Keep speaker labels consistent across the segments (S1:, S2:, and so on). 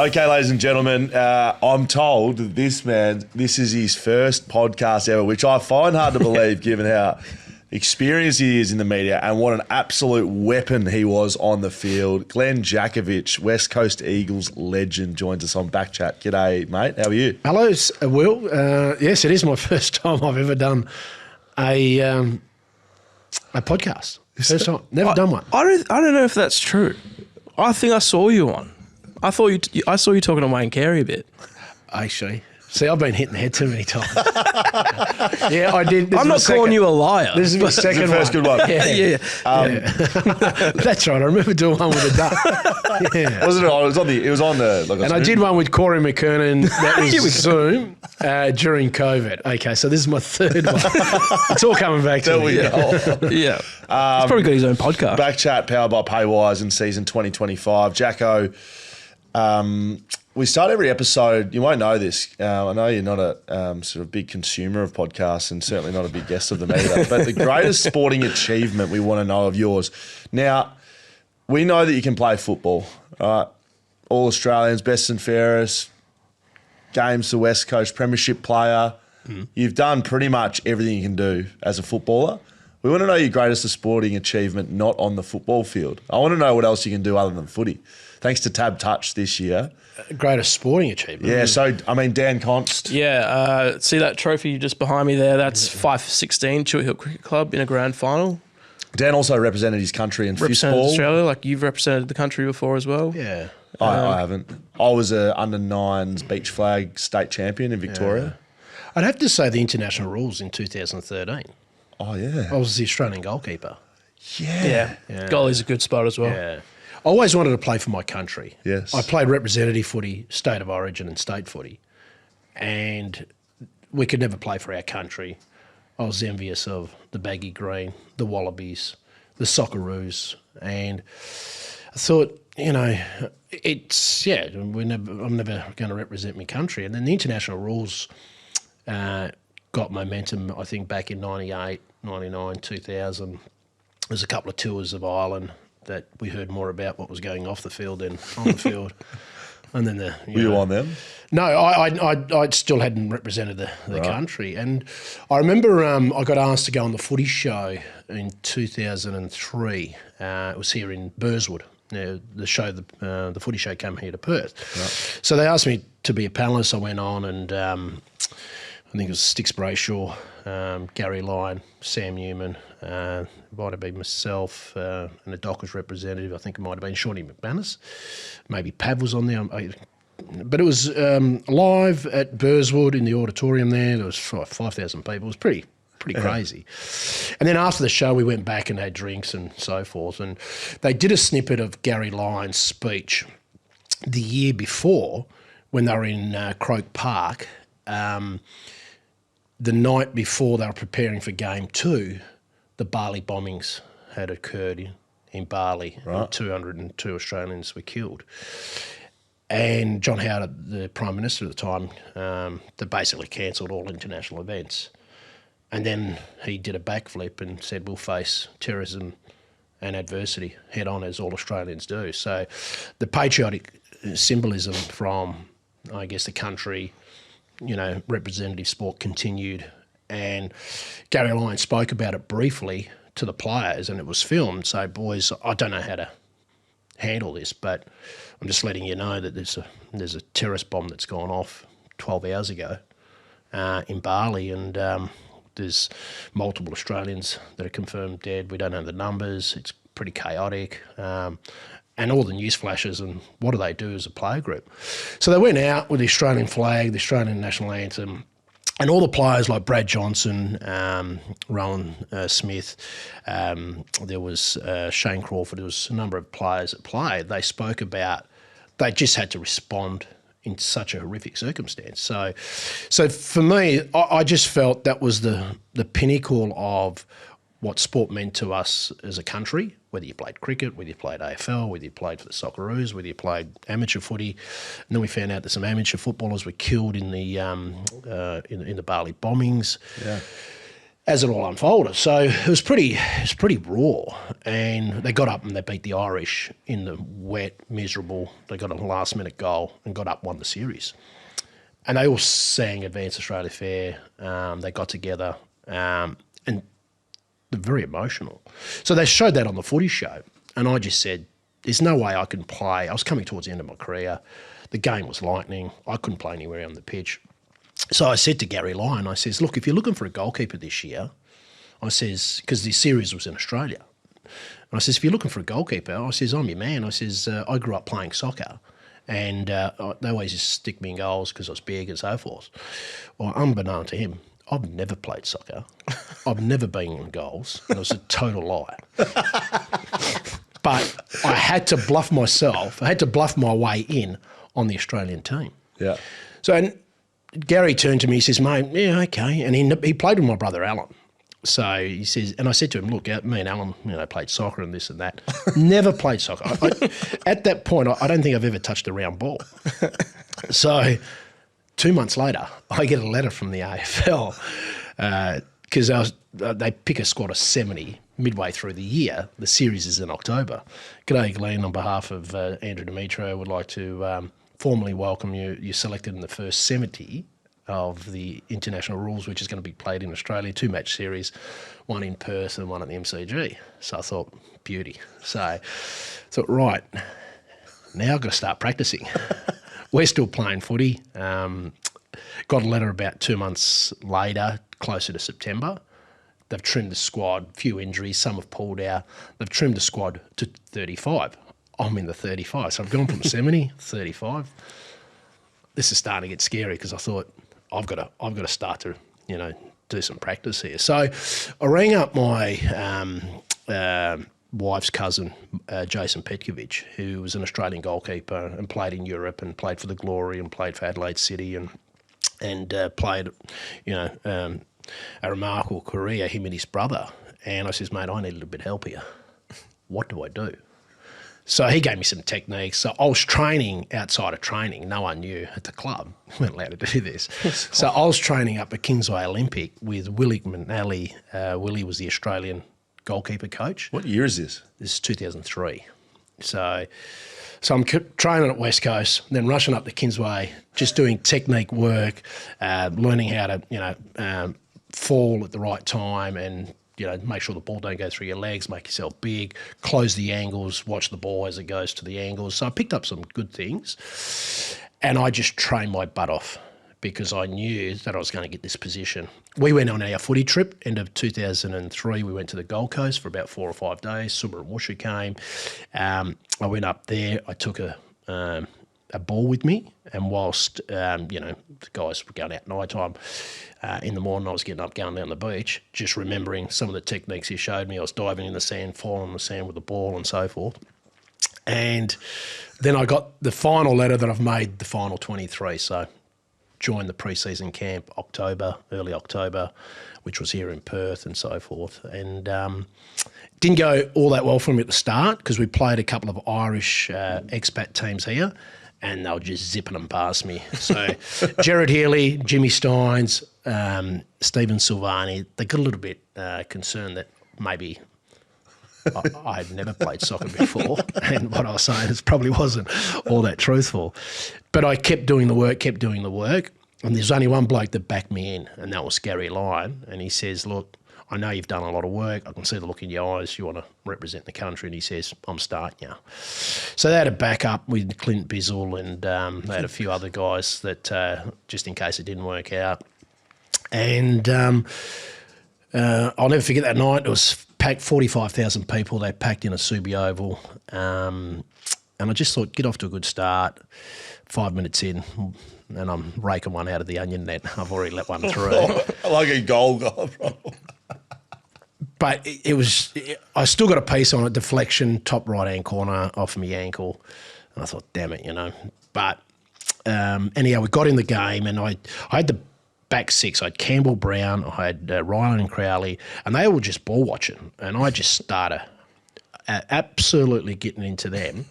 S1: Okay, ladies and gentlemen, I'm told that this is his first podcast ever, which I find hard to believe given how experienced he is in the media and what an absolute weapon he was on the field. Glen Jakovich, West Coast Eagles legend, joins us on BackChat. G'day, mate. How are you?
S2: Hello, Will. Yes, it is my first time I've ever done a podcast. First time. Never done one.
S3: I don't know if that's true. I think I saw you on. I saw you talking to Wayne Carey a bit.
S2: Actually. See, I've been hitting the head too many times. Yeah, I did.
S3: I'm not calling you a liar.
S2: This is my second
S1: First good one.
S3: Yeah.
S2: That's right. I remember doing one with a duck. Yeah.
S1: Wasn't it? It was on the. Like
S2: And I did one with Corey McKernan. That was Zoom during COVID. Okay, so this is my third one. It's all coming back to me.
S3: Yeah. He's probably got his own podcast.
S1: BackChat powered by Paywise in season 2025. Jacko, we start every episode. You won't know this. I know you're not a sort of big consumer of podcasts and certainly not a big guest of them either. But the greatest sporting achievement we want to know of yours. Now, we know that you can play football, right? All Australians, best and fairest, games to West Coast, premiership player. You've done pretty much everything you can do as a footballer. We want to know your greatest sporting achievement not on the football field. I want to know what else you can do other than footy. Thanks to TABtouch this year.
S2: Greatest sporting achievement.
S1: Yeah, so, I mean, Dan Const.
S3: Yeah, see that trophy just behind me there? That's 5-16 Chewett Hill Cricket Club in a grand final.
S1: Dan also represented his country in
S3: Represented
S1: fistball.
S3: Australia, like you've represented the country before as well.
S2: Yeah.
S1: I haven't. I was a under-9s beach flag state champion in Victoria.
S2: I'd have to say the international rules in 2013.
S1: Oh, yeah.
S2: I was the Australian goalkeeper.
S3: Yeah. Goalie's a good spot as well.
S2: Yeah. I always wanted to play for my country.
S1: Yes.
S2: I played representative footy, state of origin and state footy. And we could never play for our country. I was envious of the baggy green, the Wallabies, the Socceroos. And I thought, I'm never going to represent my country. And then the international rules got momentum, I think, back in 98, 99, 2000. There's a couple of tours of Ireland that we heard more about what was going off the field than on the field. And then
S1: Were you on them?
S2: No, I still hadn't represented the country. And I remember I got asked to go on the footy show in 2003. It was here in Burswood. The footy show came here to Perth. Right. So they asked me to be a panellist. I went on and I think it was Stix Brayshaw, Gary Lyon, Sam Newman, might have been myself and a Dockers representative. I think it might have been Shawnee McManus. Maybe Pav was on there. But it was live at Burswood in the auditorium there. There was 5,000 people. It was pretty crazy. And then after the show, we went back and had drinks and so forth. And they did a snippet of Gary Lyon's speech the year before when they were in Croke Park. The night before they were preparing for Game 2, the Bali bombings had occurred in Bali. Right. And 202 Australians were killed. And John Howard, the Prime Minister at the time, they basically cancelled all international events. And then he did a backflip and said, we'll face terrorism and adversity head on as all Australians do. So the patriotic symbolism from, I guess, the country, representative sport continued. And Gary Lyon spoke about it briefly to the players and it was filmed. So, boys, I don't know how to handle this, but I'm just letting you know that there's a terrorist bomb that's gone off 12 hours ago in Bali and there's multiple Australians that are confirmed dead. We don't know the numbers. It's pretty chaotic. And all the news flashes and what do they do as a player group? So they went out with the Australian flag, the Australian national anthem, and all the players like Brad Johnson, Rowan Smith, there was Shane Crawford, there was a number of players that played. They spoke about they just had to respond in such a horrific circumstance. So for me, I just felt that was the pinnacle of what sport meant to us as a country, whether you played cricket, whether you played AFL, whether you played for the Socceroos, whether you played amateur footy. And then we found out that some amateur footballers were killed in the Bali bombings. Yeah. as it all unfolded. So it was pretty raw. And they got up and they beat the Irish in the wet, miserable. They got a last-minute goal and got up, won the series. And they all sang Advance Australia Fair. They got together and they're very emotional. So they showed that on the footy show. And I just said, there's no way I can play. I was coming towards the end of my career. The game was lightning. I couldn't play anywhere on the pitch. So I said to Gary Lyon, I says, look, if you're looking for a goalkeeper this year, I says, because the series was in Australia. And I says, if you're looking for a goalkeeper, I says, I'm your man. I says, I grew up playing soccer. And they always just stick me in goals because I was big and so forth. Well, unbeknown to him, I've never played soccer. I've never been in goals. And it was a total lie. But I had to bluff myself. I had to bluff my way in on the Australian team.
S1: Yeah.
S2: So and Gary turned to me, he says, mate, yeah, okay. And he played with my brother Alan. So he says, and I said to him, look, me and Alan, played soccer and this and that. Never played soccer. At that point, I don't think I've ever touched a round ball. So 2 months later, I get a letter from the AFL because they pick a squad of 70 midway through the year. The series is in October. G'day, Glenn. On behalf of Andrew Dimitro, I would like to formally welcome you. You're selected in the first 70 of the international rules, which is going to be played in Australia, 2-match series, one in Perth and one at the MCG. So I thought, beauty. So I thought, right, now I've got to start practicing. We're still playing footy. Got a letter about 2 months later, closer to September. They've trimmed the squad, few injuries, some have pulled out. They've trimmed the squad to 35. I'm in the 35. So I've gone from 70 to 35. This is starting to get scary because I thought, I've got to start to, do some practice here. So I rang up my wife's cousin, Jason Petkovich, who was an Australian goalkeeper and played in Europe and played for the Glory and played for Adelaide City and played, a remarkable career, him and his brother. And I says, mate, I need a little bit of help here. What do I do? So he gave me some techniques. So I was training outside of training. No one knew at the club. We weren't allowed to do this. So I was training up at Kingsway Olympic with Willie McNally. Willie was the Australian goalkeeper coach.
S1: What year is this?
S2: This is 2003. So I'm training at West Coast, then rushing up to Kingsway, just doing technique work, learning how to, fall at the right time and, make sure the ball don't go through your legs, make yourself big, close the angles, watch the ball as it goes to the angles. So I picked up some good things and I just trained my butt off because I knew that I was going to get this position. We went on our footy trip, end of 2003. We went to the Gold Coast for about 4 or 5 days. Summer and Woosha came. I went up there. I took a ball with me, and whilst the guys were going out night time, in the morning I was getting up, going down the beach, just remembering some of the techniques he showed me. I was diving in the sand, falling in the sand with the ball and so forth. And then I got the final letter that I've made the final 23. So joined the pre-season camp early October, which was here in Perth and so forth. And didn't go all that well for me at the start because we played a couple of Irish expat teams here and they were just zipping them past me. So Jared Healy, Jimmy Steins, Stephen Silvani, they got a little bit concerned that maybe I had never played soccer before and what I was saying probably wasn't all that truthful. But I kept doing the work, and there's only one bloke that backed me in, and that was Gary Lyon. And he says, look, I know you've done a lot of work. I can see the look in your eyes. You want to represent the country. And he says, I'm starting you. So they had a backup with Clint Bizzle and they had a few other guys that just in case it didn't work out. And I'll never forget that night. It was packed, 45,000 people. They packed in a Subi Oval. And I just thought, get off to a good start. 5 minutes in, and I'm raking one out of the onion net. I've already let one through.
S1: Like a goal.
S2: But I still got a piece on it, deflection, top right-hand corner, off my ankle. And I thought, damn it, But anyhow, we got in the game and I had the back six. I had Campbell Brown, I had Ryland and Crowley, and they were just ball watching. And I just started absolutely getting into them.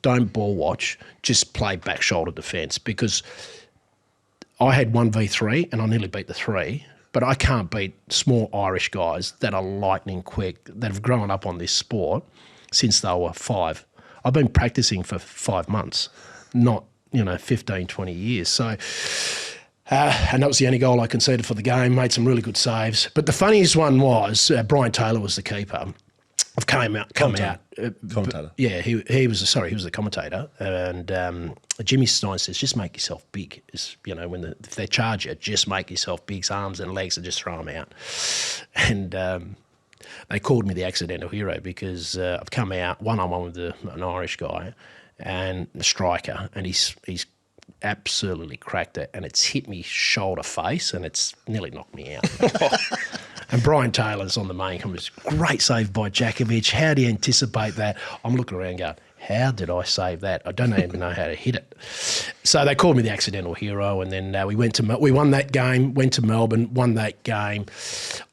S2: Don't ball watch, just play back shoulder defence because I had 1v3 and I nearly beat the 3. but I can't beat small Irish guys that are lightning quick, that have grown up on this sport since they were 5. I've been practicing for 5 months, not, 15, 20 years. So, and that was the only goal I conceded for the game, made some really good saves. But the funniest one was Brian Taylor was the keeper. I've come out.
S1: Commentator.
S2: Yeah, he was the commentator. And Jimmy Stein says, just make yourself big. If they charge you, just make yourself big, arms and legs, and just throw them out. And they called me the accidental hero because I've come out one-on-one with an Irish guy and the striker, and he's absolutely cracked it, and it's hit me shoulder face, and it's nearly knocked me out. And Brian Taylor's on the main comment. Great save by Jakovich. How do you anticipate that? I'm looking around going, how did I save that? I don't even know how to hit it. So they called me the accidental hero, and then we won that game, went to Melbourne, won that game.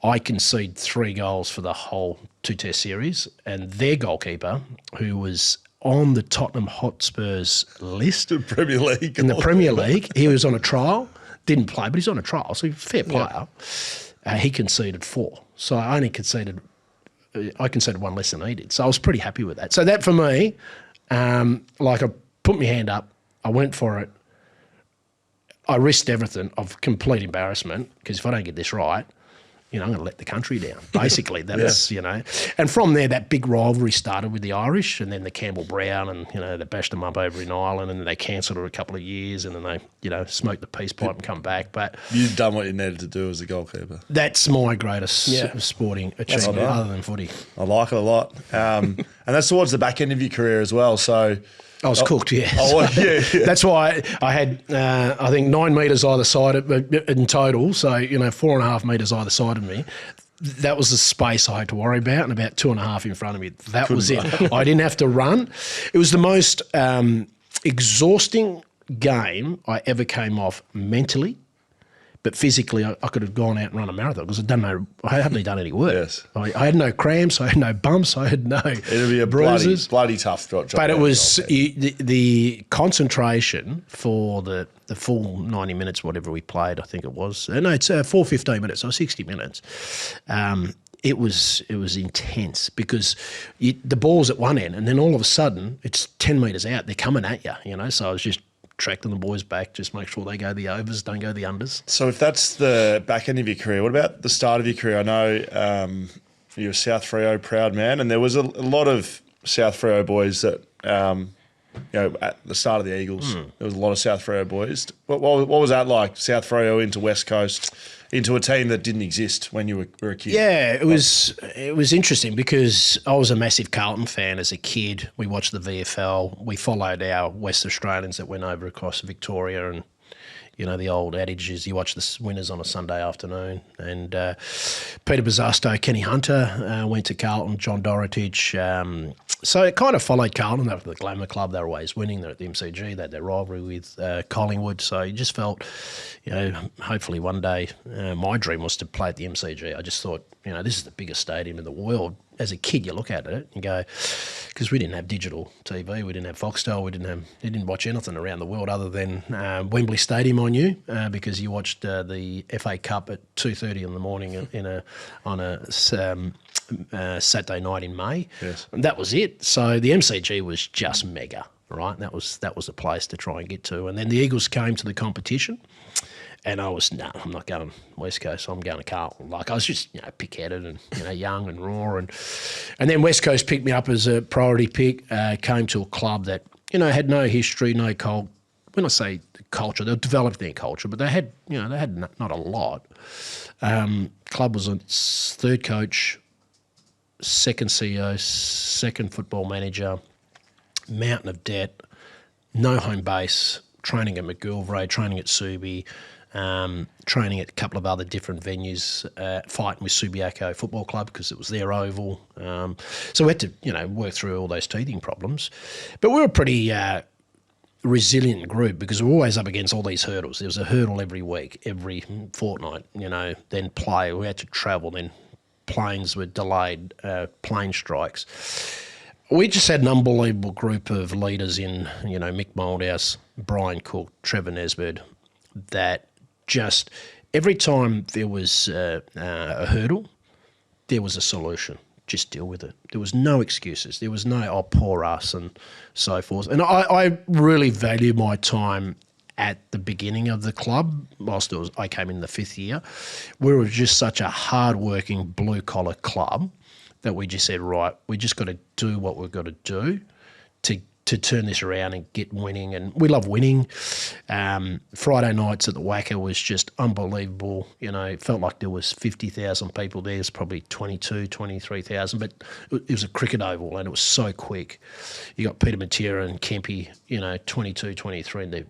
S2: I conceded 3 goals for the whole 2-test series, and their goalkeeper, who was on the Tottenham Hotspurs list
S1: in the
S2: Premier League, he was on a trial, didn't play, but he's on a trial, so he's a fair player. He conceded 4, so I conceded 1 less than he did. So I was pretty happy with that. So that for me, I put my hand up, I went for it, I risked everything of complete embarrassment, because if I don't get this right, I'm going to let the country down. Basically, that was, And from there, that big rivalry started with the Irish, and then the Campbell Brown, and, they bashed them up over in Ireland, and then they cancelled it a couple of years, and then they, smoked the peace pipe and come back. But
S1: you've done what you needed to do as a goalkeeper.
S2: That's my greatest sporting achievement other than footy.
S1: I like it a lot. And that's towards the back end of your career as well. So
S2: I was cooked, yeah.
S1: Yeah.
S2: That's why I had, I think, 9 metres either side in total, so, 4.5 metres either side of me. That was the space I had to worry about, and about 2.5 in front of me. That was it. I didn't have to run. It was the most exhausting game I ever came off mentally. But physically, I could have gone out and run a marathon because I hadn't done any work.
S1: Yes.
S2: I had no cramps, I had no bumps, I had no
S1: It'd be a
S2: bruises.
S1: bloody tough job.
S2: But it was the concentration for the full 90 minutes, whatever we played, I think it was. No, it's 15 minutes, so 60 minutes. It was intense because the ball's at one end, and then all of a sudden it's 10 metres out. They're coming at you, So I was just tracking the boys back, just make sure they go the overs, don't go the unders.
S1: So if that's the back end of your career, what about the start of your career? I know you're a South Freo proud man, and there was a lot of South Freo boys that, at the start of the Eagles, there was a lot of South Freo boys. What was that like, South Freo into West Coast, into a team that didn't exist when you were a kid?
S2: Yeah, it was interesting because I was a massive Carlton fan as a kid. We watched the VFL. We followed our West Australians that went over across Victoria, and the old adage is you watch the winners on a Sunday afternoon. And Peter Bozasto, Kenny Hunter went to Carlton, John Dorotich. So it kind of followed Carlton. They were the glamour club. They were always winning. They're at the MCG. They had their rivalry with Collingwood. So you just felt, hopefully one day, my dream was to play at the MCG. I just thought, this is the biggest stadium in the world. As a kid, you look at it and go, because we didn't have digital TV, we didn't have Foxtel, we didn't watch anything around the world other than Wembley Stadium. I knew because you watched the FA Cup at 2:30 in the morning on a Saturday night in May.
S1: Yes.
S2: And that was it. So the MCG was just mega, right? That was a place to try and get to. And then the Eagles came to the competition. And I was, I'm not going West Coast, I'm going to Carlton. I was just, pick-headed and, young and raw. And then West Coast picked me up as a priority pick, came to a club that, had no history, no culture. When I say culture, they developed their culture, but they had not a lot. Club was on its 3rd coach, 2nd CEO, 2nd football manager, mountain of debt, no home base, training at McGillivray, training at Subi, training at a couple of other different venues, fighting with Subiaco Football Club because it was their oval. So we had to, work through all those teething problems. But we were a pretty resilient group because we were always up against all these hurdles. There was a hurdle every week, every fortnight, then play. We had to travel, then planes were delayed, plane strikes. We just had an unbelievable group of leaders in, Mick Moldhouse, Brian Cook, Trevor Nesbitt, that just every time there was a hurdle, there was a solution. Just deal with it. There was no excuses. There was no, oh, poor us and so forth. And I really value my time at the beginning of the club, whilst I came in the 5th year. We were just such a hard-working, blue-collar club that we just said, right, we just got to do what we've got to do to turn this around and get winning. And we love winning. Friday nights at the Wacker was just unbelievable. You know, it felt like there was 50,000 people there. There's probably 22, 23,000. But it was a cricket oval and it was so quick. You got Peter Matera and Kempy, 22, 23, and they,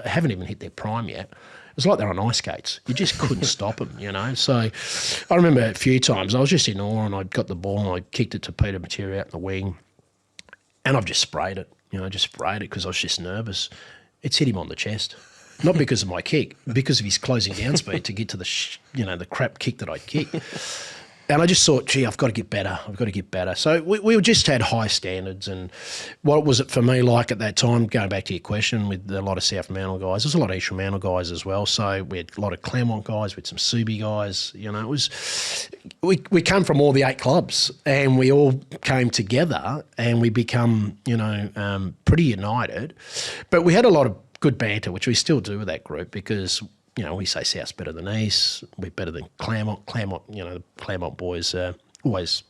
S2: haven't even hit their prime yet. It was like they're on ice skates. You just couldn't stop them, So I remember a few times I was just in awe and I'd got the ball and I kicked it to Peter Matera out in the wing and I've just sprayed it. I just sprayed it because I was just nervous. It's hit him on the chest. Not because of my kick, because of his closing down speed to get to the crap kick that I kicked. And I just thought, gee, I've got to get better. I've got to get better. So we just had high standards. And what was it for me like at that time, going back to your question, with a lot of South Fremantle guys, there's a lot of East Fremantle guys as well. So we had a lot of Claremont guys, with some Subi guys. It was, we came from all the 8 clubs and we all came together and we become, pretty united. But we had a lot of good banter, which we still do with that group because we say South's better than East. We're better than Claremont. The Claremont boys always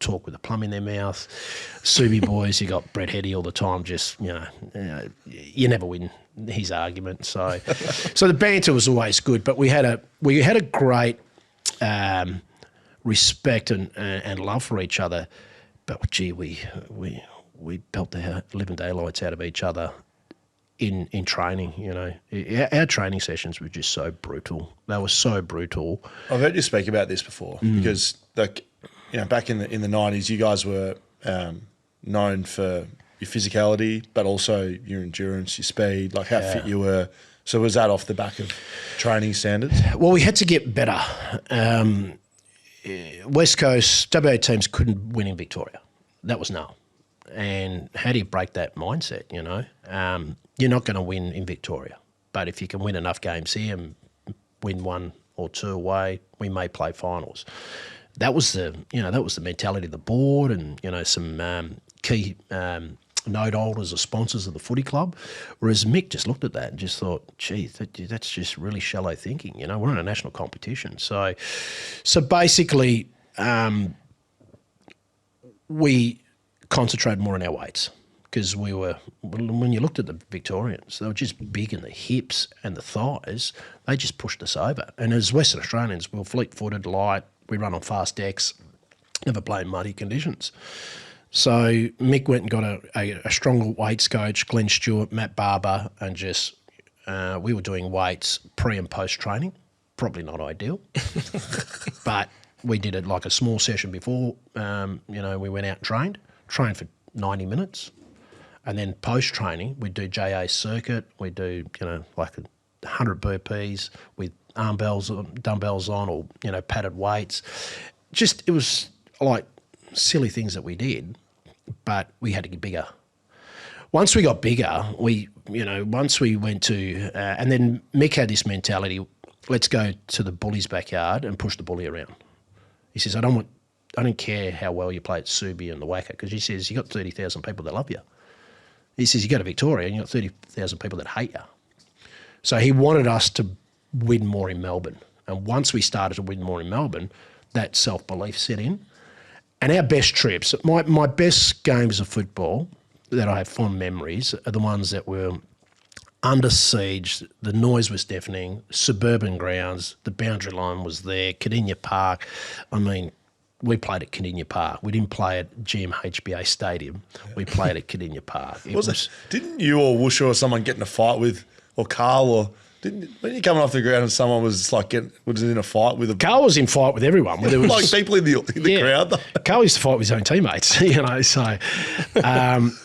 S2: talk with a plum in their mouth. Subi boys, you got Brett Hetty all the time. Just you never win his argument. So the banter was always good. But we had a great respect and love for each other. But gee, we pelt the living daylights out of each other. In training, our training sessions were just so brutal. They were so brutal.
S1: I've heard you speak about this before because, back in the 90s, you guys were known for your physicality, but also your endurance, your speed, like how fit you were. So was that off the back of training standards?
S2: Well, we had to get better. West Coast WA teams couldn't win in Victoria. That was no. And how do you break that mindset, You're not going to win in Victoria. But if you can win enough games here and win 1 or 2 away, we may play finals. That was the mentality of the board and, some key note holders or sponsors of the footy club. Whereas Mick just looked at that and just thought, gee, that's just really shallow thinking. We're in a national competition. So basically we concentrated more on our weights because when you looked at the Victorians, they were just big in the hips and the thighs. They just pushed us over. And as Western Australians, we were fleet-footed, light. We run on fast decks, never play in muddy conditions. So Mick went and got a stronger weights coach, Glenn Stewart, Matt Barber, and just we were doing weights pre and post training. Probably not ideal, but we did it like a small session before. We went out and trained for 90 minutes. And then post-training, we'd do JA circuit. We'd do, like 100 burpees with dumbbells on or, padded weights. It was like silly things that we did, but we had to get bigger. Once we got bigger, once we went to, and then Mick had this mentality, let's go to the bully's backyard and push the bully around. He says, I don't care how well you play at Subi and the Wacker, because he says you got 30,000 people that love you. He says you go to Victoria and you got 30,000 people that hate you. So he wanted us to win more in Melbourne. And once we started to win more in Melbourne, that self-belief set in. And our best trips, my best games of football that I have fond memories are the ones that were under siege, the noise was deafening, suburban grounds, the boundary line was there, Cardinia Park. I mean, we played at Cardinia Park. We didn't play at GMHBA Stadium. We played at Cardinia Park.
S1: Didn't you or Woosha or someone get in a fight with, or Carl, or when you coming off the ground and someone was was in a fight with a...
S2: Carl was in fight with everyone. There was,
S1: like people in the crowd though.
S2: Carl used to fight with his own teammates, so...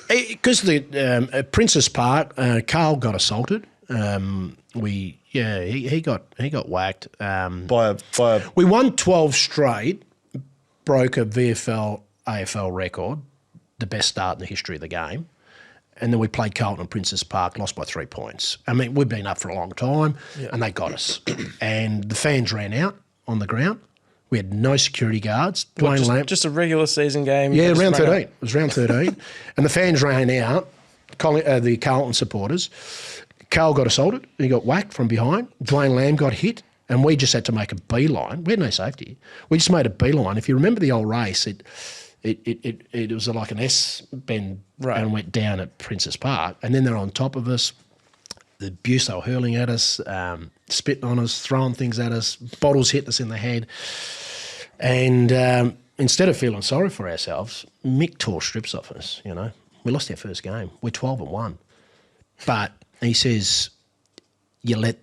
S2: Because the Princess Park, Carl got assaulted. He got whacked. We won 12 straight, broke a VFL AFL record, the best start in the history of the game. And then we played Carlton at Princess Park, lost by 3 points. I mean, we've been up for a long time, and they got us. And the fans ran out on the ground. We had no security guards.
S3: Just a regular season game?
S2: Yeah, round 13. It was round 13. And the fans ran out, the Carlton supporters. Carl got assaulted. He got whacked from behind. Dwayne Lamb got hit. And we just had to make a beeline. We had no safety. We just made a beeline. If you remember the old race, it was like an S bend and went down at Princess Park. And then they're on top of us. The abuse they were hurling at us, spitting on us, throwing things at us, bottles hit us in the head. And instead of feeling sorry for ourselves, Mick tore strips off us, you know. We lost our first game. We're 12-1. But he says, you let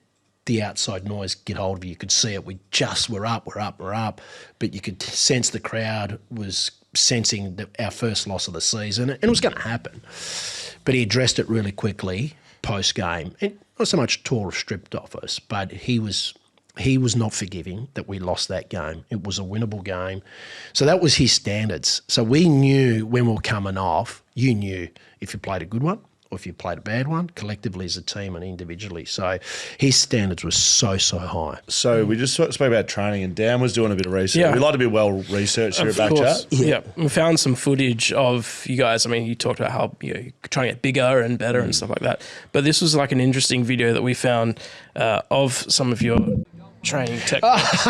S2: the outside noise get hold of you. You could see it. We're up. But you could sense the crowd was sensing our first loss of the season, and it was going to happen. But he addressed it really quickly post-game. And not so much tore or stripped off us, but he was not forgiving that we lost that game. It was a winnable game. So that was his standards. So we knew when we were coming off, you knew if you played a good one or if you played a bad one, collectively as a team and individually. So his standards were so high.
S1: So we just spoke about training, and Dan was doing a bit of research.
S3: Yeah.
S1: We like to be well researched here at BackChat.
S3: Yeah, we found some footage of you guys. I mean, you talked about how you're trying to get bigger and better and stuff like that. But this was like an interesting video that we found of some of your training techniques.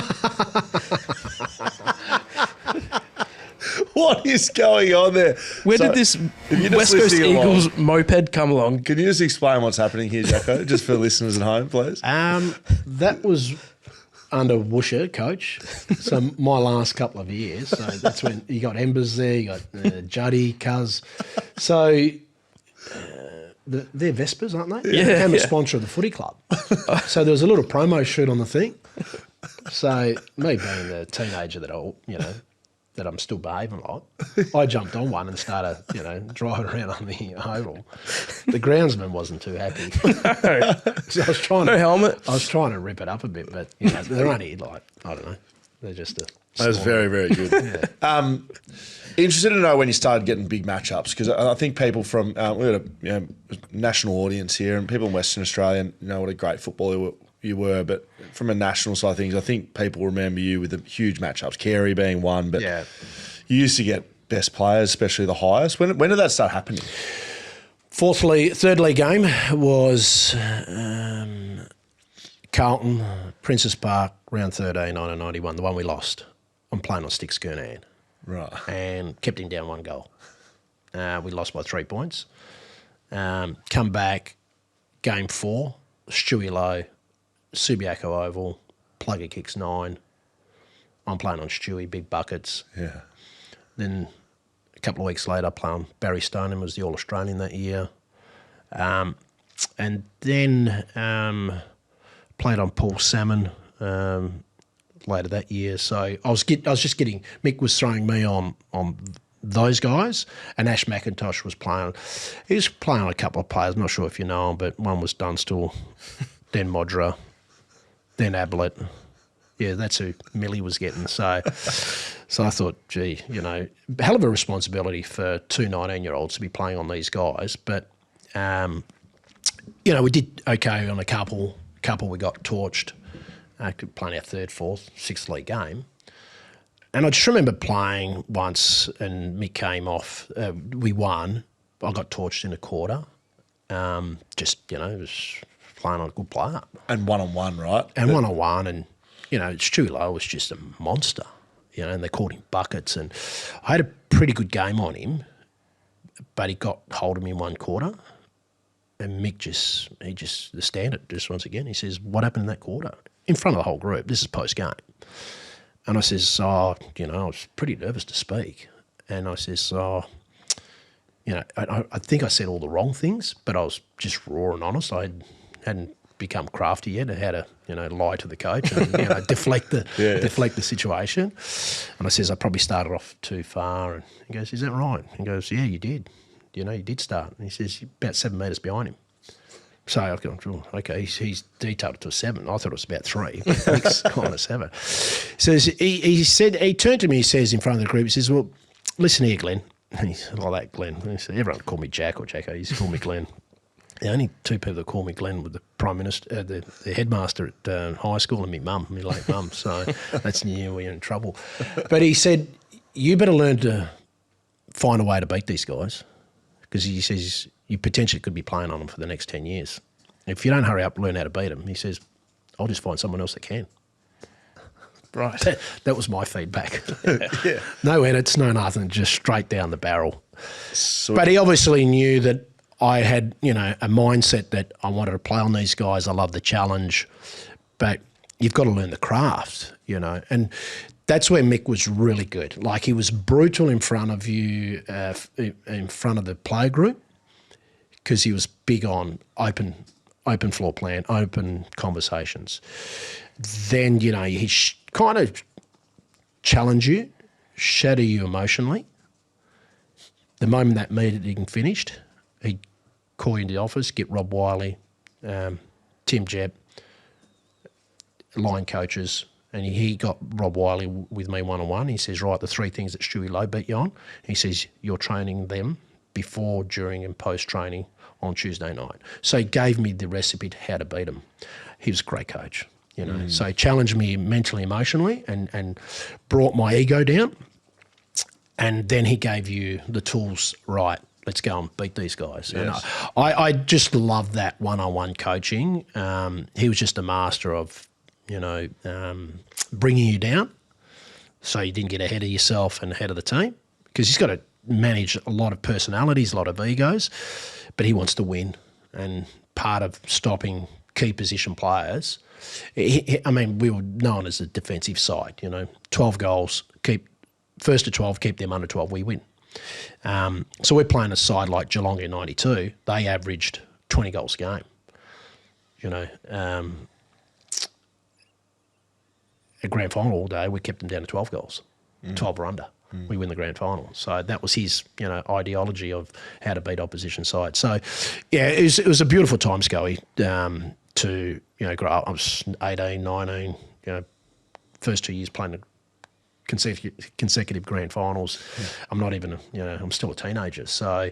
S1: What is going on there?
S3: Where did this West Coast Eagles moped come along?
S1: Can you just explain what's happening here, Jacko, just for listeners at home, please?
S2: That was under Woosher, coach. So my last couple of years. So that's when you got Embers there, you got Juddy, Cuz. So they're Vespers, aren't they?
S3: Yeah.
S2: They became a sponsor of the footy club. So there was a little promo shoot on the thing. So me being the teenager that I'm still behaving like, I jumped on one and started, driving around on the oval. The groundsman wasn't too happy. So I was trying
S3: helmet.
S2: I was trying to rip it up a bit, but they're only like, I don't know. They're just a
S1: That was very, very good. Interested to know when you started getting big matchups, because I think people from we got a national audience here, and people in Western Australia know what a great footballer you were, but from a national side of things, I think people remember you with the huge matchups, Carey being one, but you used to get best players, especially the highest. When did that start happening?
S2: Third league game was Carlton, Princess Park, round 13, 1991, the one we lost. I'm playing on Stick Skirnan.
S1: Right.
S2: And kept him down 1 goal. We lost by 3 points. Come back, game 4, Stewie Lowe, Subiaco Oval, Plugger kicks 9. I'm playing on Stewie, big buckets.
S1: Yeah.
S2: Then a couple of weeks later, I played on Barry Stoneham, was the All-Australian that year. And then played on Paul Salmon later that year. So I was just getting, Mick was throwing me on those guys, and Ash McIntosh was playing. He was playing on a couple of players. I'm not sure if you know him, but one was Dunstall, then Modra, then Ablett. Yeah, that's who Millie was getting. So I thought, gee, hell of a responsibility for 2 19-year-olds to be playing on these guys. But, we did okay on a couple. We got torched. Playing our 3rd, 4th, 6th league game. And I just remember playing once, and Mick came off. We won. I got torched in a quarter. Was playing on a good player.
S1: And one-on-one, right?
S2: And one-on-one, and, Stewie Lowe was just a monster, and they called him Buckets. And I had a pretty good game on him, but he got hold of me in 1 quarter. And Mick the standard, just once again, he says, what happened in that quarter? In front of the whole group. This is post-game. And I says, I was pretty nervous to speak. And I says, I think I said all the wrong things, but I was just raw and honest. I hadn't become crafty yet. I had to, lie to the coach and, deflect the situation. And I says, I probably started off too far. And he goes, is that right? He goes, yeah, you did. You did start. And he says, about 7 metres behind him. So I go, okay, he's detailed it to a 7. I thought it was about 3. It's kind of 7. Says he turned to me. He says in front of the group, he says, "Well, listen here, Glenn." He's like that, Glenn. He said, everyone called me Jack or Jacko. He used to call me Glenn. The only two people that call me Glenn were the Prime Minister, the headmaster at high school, and my late mum. So that's we're in trouble. But he said, you better learn to find a way to beat these guys, because he says you potentially could be playing on them for the next 10 years. If you don't hurry up and learn how to beat them, he says, I'll just find someone else that can.
S3: Right.
S2: That was my feedback.
S1: Yeah.
S2: No edits, no nothing, just straight down the barrel.
S1: So
S2: But he obviously knew that I had, a mindset that I wanted to play on these guys. I love the challenge, but you've got to learn the craft, and that's where Mick was really good. Like, he was brutal in front of you, in front of the player group, because he was big on open floor plan, open conversations. Then, he kind of challenge you, shatter you emotionally. The moment that meeting finished, he'd call you into the office, get Rob Wiley, Tim Jebb, line coaches, and he got Rob Wiley with me one-on-one. He says, right, the three things that Stewie Lowe beat you on. He says, you're training them before, during and post-training on Tuesday night. So he gave me the recipe to how to beat them. He was a great coach, So he challenged me mentally, emotionally, and brought my ego down. And then he gave you the tools, right, let's go and beat these guys.
S1: Yes.
S2: And I just love that one-on-one coaching. He was just a master of, bringing you down so you didn't get ahead of yourself and ahead of the team, because he's got to manage a lot of personalities, a lot of egos, but he wants to win. And part of stopping key position players, we were known as a defensive side, 12 goals, first to 12, keep them under 12, we win. So we're playing a side like Geelong in 92. They averaged 20 goals a game. A grand final all day, we kept them down to 12 goals, 12 or under. We win the grand final. So that was his, ideology of how to beat opposition sides. So, yeah, it was a beautiful time, Scully, to, grow up. I was 18, 19, first 2 years playing the consecutive grand finals. I'm not even, I'm still a teenager. So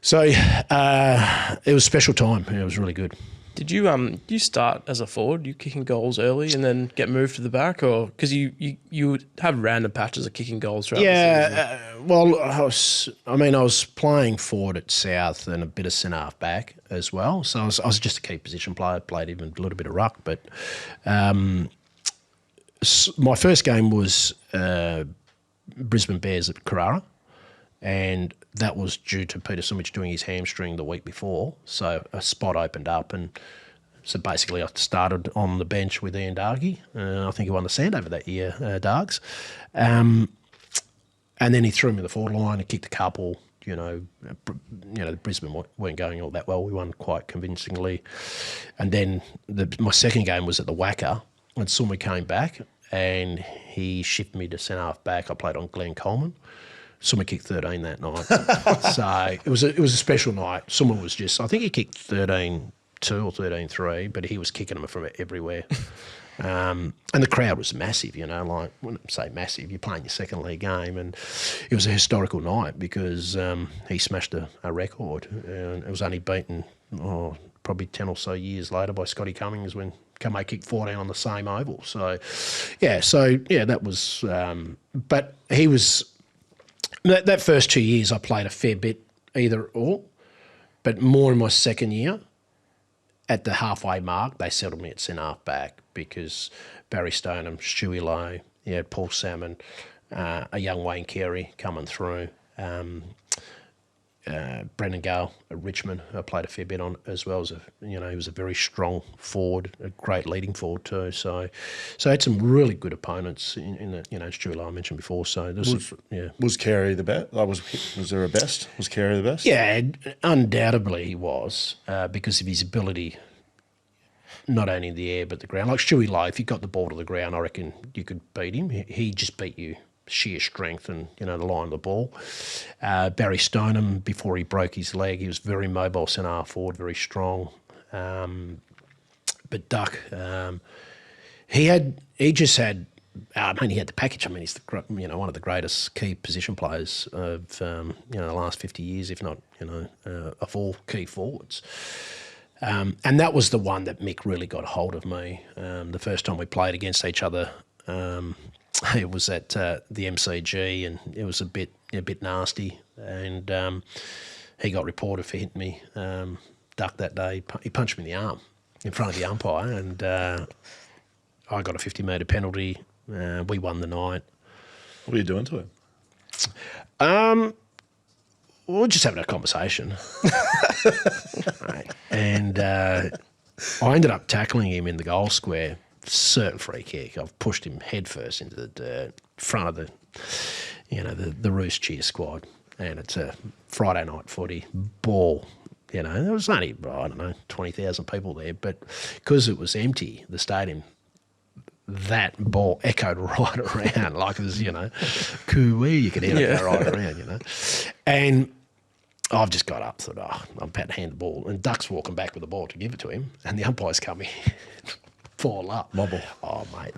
S2: it was a special time. It was really good.
S3: Did you start as a forward? You kicking goals early and then get moved to the back, or because you would have random patches of kicking goals throughout the season?
S2: I was playing forward at South and a bit of centre half back as well. So I was just a key position player. Played even a little bit of ruck, but my first game was Brisbane Bears at Carrara, and that was due to Peter Sumich doing his hamstring the week before. So a spot opened up, and so basically I started on the bench with Ian Dargy. I think he won the Sandover that year, Dargs. And then he threw me the forward line and kicked a couple. The Brisbane weren't going all that well. We won quite convincingly. And then my second game was at the Wacker, and Sumich came back and he shifted me to centre half back. I played on Glenn Coleman. Summer kicked 13 that night. So it was a special night. Summer was I think he kicked 13-2 or 13-3, but he was kicking them from everywhere. And the crowd was massive, like, I wouldn't say massive, you're playing your second league game, and it was a historical night because he smashed a record, and it was only beaten probably 10 or so years later by Scotty Cummings when Cummings kicked 14 on the same oval. So that was but he was... That first 2 years I played a fair bit either or, but more in my second year. At the halfway mark, they settled me at centre half back because Barry Stoneham, Stewie Lowe, Paul Salmon, a young Wayne Carey coming through, Brendan Gale at Richmond, I played a fair bit on as well. He was a very strong forward, a great leading forward too. So I had some really good opponents in the, Stewie Lowe I mentioned before. So
S1: was Carey the best? Was there a best? Was Carey the best?
S2: Yeah, undoubtedly he was because of his ability, not only in the air but the ground. Like Stewie Lowe, if you got the ball to the ground, I reckon you could beat him. He just beat you. Sheer strength and, the line of the ball. Barry Stoneham, before he broke his leg, he was very mobile centre half forward, very strong. But Duck, he just had he had the package. I mean, he's one of the greatest key position players of the last 50 years, if not of all key forwards. And that was the one that Mick really got hold of me. The first time we played against each other, it was at the MCG, and it was a bit nasty. And he got reported for hitting me. Duck that day. He punched me in the arm in front of the umpire, and I got a 50-metre penalty. We won the night.
S1: What were you doing to him?
S2: We were just having a conversation. Right. And I ended up tackling him in the goal square, certain free kick. I've pushed him headfirst into the dirt, front of the Roost cheer squad. And it's a Friday night footy, ball. There was only, 20,000 people there. But because it was empty, the stadium, that ball echoed right around like it was, coo-wee, you could hear it go right around, And I've just got up, thought, I'm about to hand the ball. And Duck's walking back with the ball to give it to him. And the umpire's coming, fall up.
S1: Mobble.
S2: Oh, mate,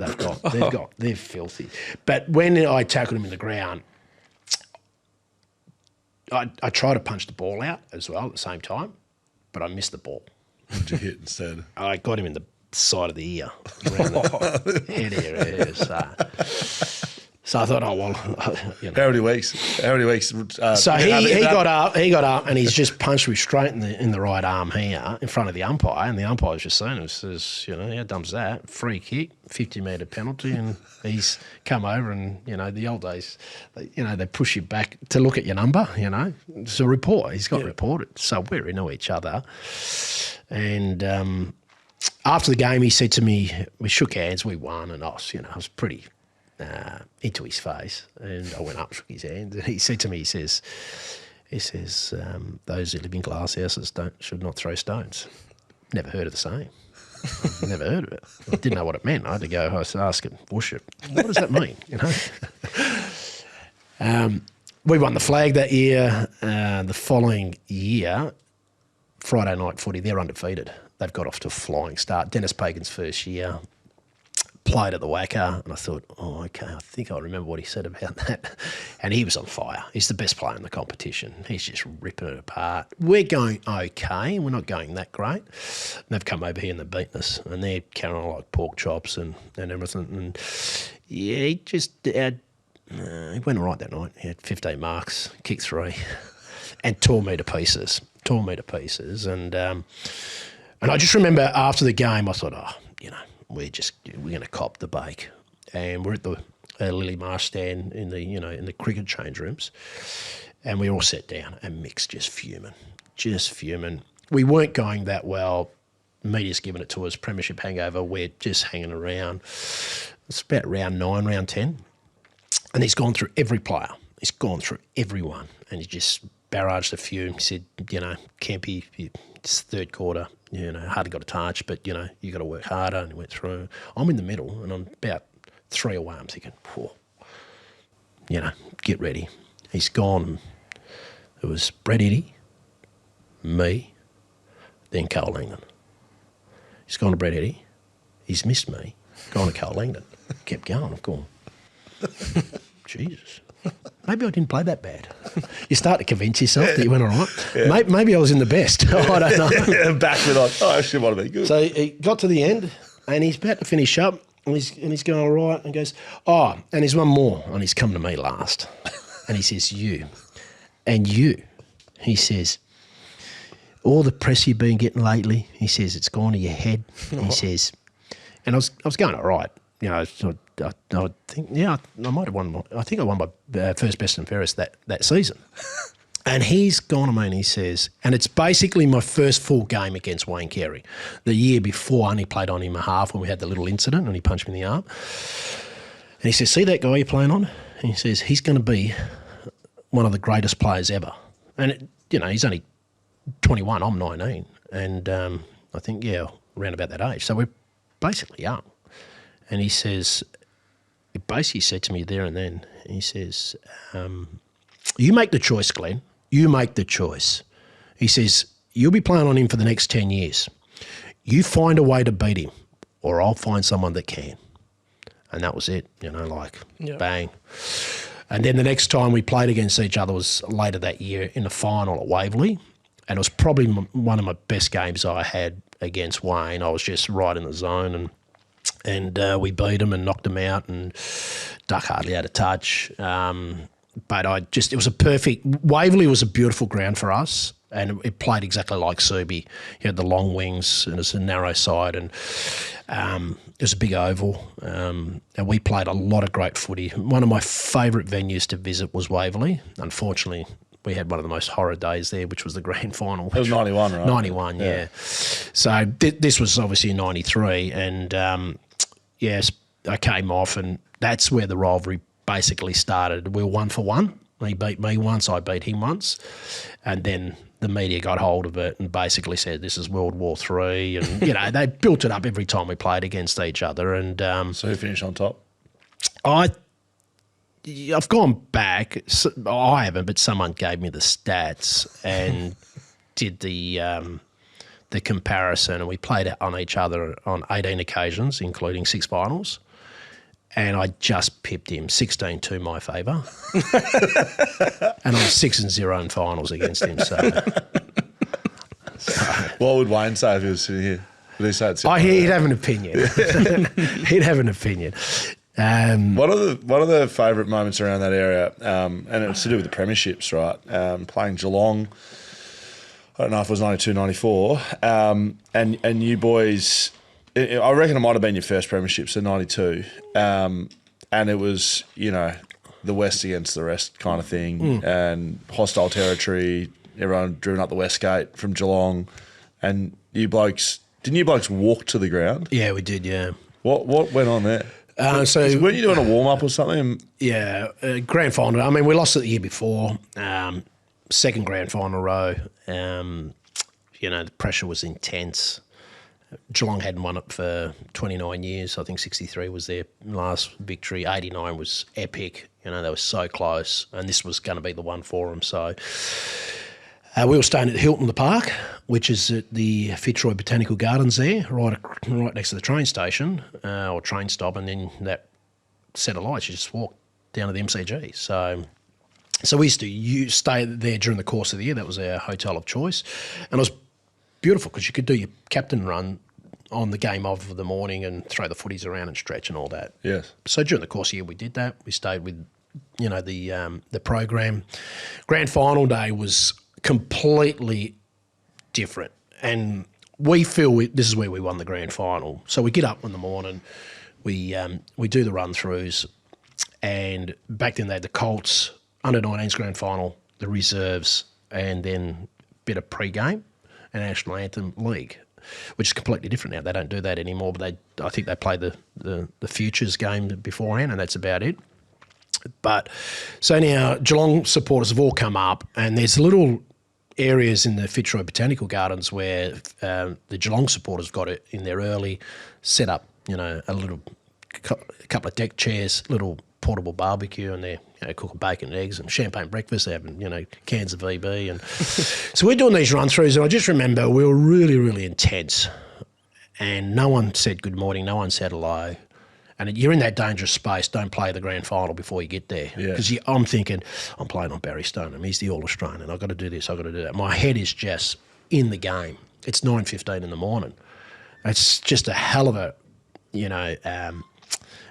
S2: they're filthy. But when I tackled him in the ground, I tried to punch the ball out as well at the same time, but I missed the ball.
S1: What did you hit instead?
S2: I got him in the side of the ear, around the head area. So I thought,
S1: How many weeks?
S2: So he got up, and he's just punched me straight in the right arm here in front of the umpire, and the umpire's just saying, it says, how dumb's that? Free kick, 50-metre penalty, and he's come over, and the old days, they push you back to look at your number. It's a report. He's got reported, so we're into each other, and after the game, he said to me, we shook hands, we won, and I was pretty into his face, and I went up, shook his hand, and he said to me, he says, those who live in glass houses should not throw stones. Never heard of the saying. Never heard of it. I didn't know what it meant. I had to go, I was asking, worship, what does that mean? We won the flag that year. The following year, Friday night footy, they're undefeated. They've got off to a flying start. Dennis Pagan's first year, played at the Wacker, and I thought, okay, I think I remember what he said about that. And he was on fire. He's the best player in the competition. He's just ripping it apart. We're going okay. We're not going that great. And they've come over here and they've beaten us, and they're carrying on like pork chops and everything. And he just he went all right that night. He had 15 marks, kicked 3, and tore me to pieces. And I just remember after the game, I thought, we're going to cop the bake. And we're at the Lily Marsh stand in the cricket change rooms, and we all sat down, and Mick's just fuming. We weren't going that well. Media's given it to us, premiership hangover. We're just hanging around. It's about round 9, round 10. And he's gone through every player. He's gone through everyone, and he just barraged a few. He said, Kempy, it's third quarter. Hardly got a touch, but, you got to work harder. And he went through. I'm in the middle, and I'm about 3 away. I'm thinking, get ready. He's gone. It was Brett Eddy, me, then Carl Langdon. He's gone to Brett Eddy. He's missed me. Gone to Carl Langdon. Kept going. I've gone, Jesus. Maybe I didn't play that bad. You start to convince yourself that you went all right. Yeah. Maybe I was in the best. I don't know.
S1: Back with actually might have been good.
S2: So he got to the end, and he's about to finish up, and he's going all right, and goes, and there's one more, and he's come to me last. And he says, you. He says, all the press you've been getting lately, he says, it's gone to your head. He says, and I was going all right. I think, I might have won. I think I won my first best and fairest that season. And he's gone to me and he says, and it's basically my first full game against Wayne Carey. The year before, I only played on him a half when we had the little incident and he punched me in the arm. And he says, see that guy you're playing on? And he says, he's going to be one of the greatest players ever. And, he's only 21, I'm 19. And I think, around about that age. So we're basically young. And he says, he basically said to me there and then, he says, you make the choice, Glenn. You make the choice. He says, you'll be playing on him for the next 10 years. You find a way to beat him, or I'll find someone that can. And that was it, bang. And then the next time we played against each other was later that year in the final at Waverley. And it was probably one of my best games I had against Wayne. I was just right in the zone and we beat him and knocked him out, and Duck hardly had a touch. But it was a perfect – Waverley was a beautiful ground for us, and it played exactly like Subi. You had the long wings and it's a narrow side, and it was a big oval, and we played a lot of great footy. One of my favourite venues to visit was Waverley. Unfortunately, we had one of the most horror days there, which was the grand final.
S1: It was 91, right?
S2: 91, yeah. So this was obviously in 93, and yes, I came off, and that's where the rivalry basically started. We were 1 for 1. He beat me once, I beat him once, and then the media got hold of it and basically said this is World War III, and they built it up every time we played against each other. And
S1: so who finished on top?
S2: I've gone back. I haven't, but someone gave me the stats and did the comparison, and we played on each other on 18 occasions, including 6 finals. And I just pipped him 16-2 my favour. And I'm 6-0 in finals against him. So
S1: what would Wayne say if he was sitting here? Would he say it's
S2: he'd have an opinion. He'd have an opinion.
S1: One of the favourite moments around that area, and it was to do with the premierships, right? Playing Geelong, I don't know if it was 92, 94, and you boys, I reckon it might have been your first premiership, so 92, and it was, the West against the rest kind of thing, and hostile territory, everyone driven up the West Gate from Geelong, and didn't you blokes walk to the ground?
S2: Yeah, we did, yeah.
S1: What went on there?
S2: So
S1: weren't you doing a warm-up or something?
S2: Yeah, grand final. I mean, we lost it the year before, second grand final row. The pressure was intense. Geelong hadn't won it for 29 years. I think 63 was their last victory. 89 was epic. They were so close, and this was going to be the one for them. So we were staying at Hilton the Park, which is at the Fitzroy Botanical Gardens there, right next to the train station or train stop, and then that set of lights, you just walk down to the MCG. So we used to stay there during the course of the year. That was our hotel of choice. And it was beautiful because you could do your captain run on the game of the morning and throw the footies around and stretch and all that.
S1: Yes.
S2: So during the course of the year, we did that. We stayed with, the program. Grand final day was completely different, and we feel this is where we won the grand final. So we get up in the morning, we do the run-throughs, and back then they had the Colts, under-19s grand final, the reserves, and then a bit of pre-game and national anthem league, which is completely different now. They don't do that anymore, but I think they play the futures game beforehand, and that's about it. But so now Geelong supporters have all come up, and there's little areas in the Fitzroy Botanical Gardens where the Geelong supporters got it in there early, set up, a couple of deck chairs, little portable barbecue, and they're cooking bacon and eggs and champagne breakfast. They're having, cans of VB. And so we're doing these run-throughs, and I just remember we were really, really intense, and no one said good morning, no one said hello. And you're in that dangerous space. Don't play the grand final before you get there. Because I'm thinking, I'm playing on Barry Stoneham. He's the All-Australian, and I've got to do this, I've got to do that. My head is just in the game. It's 9:15 in the morning. It's just a hell of a,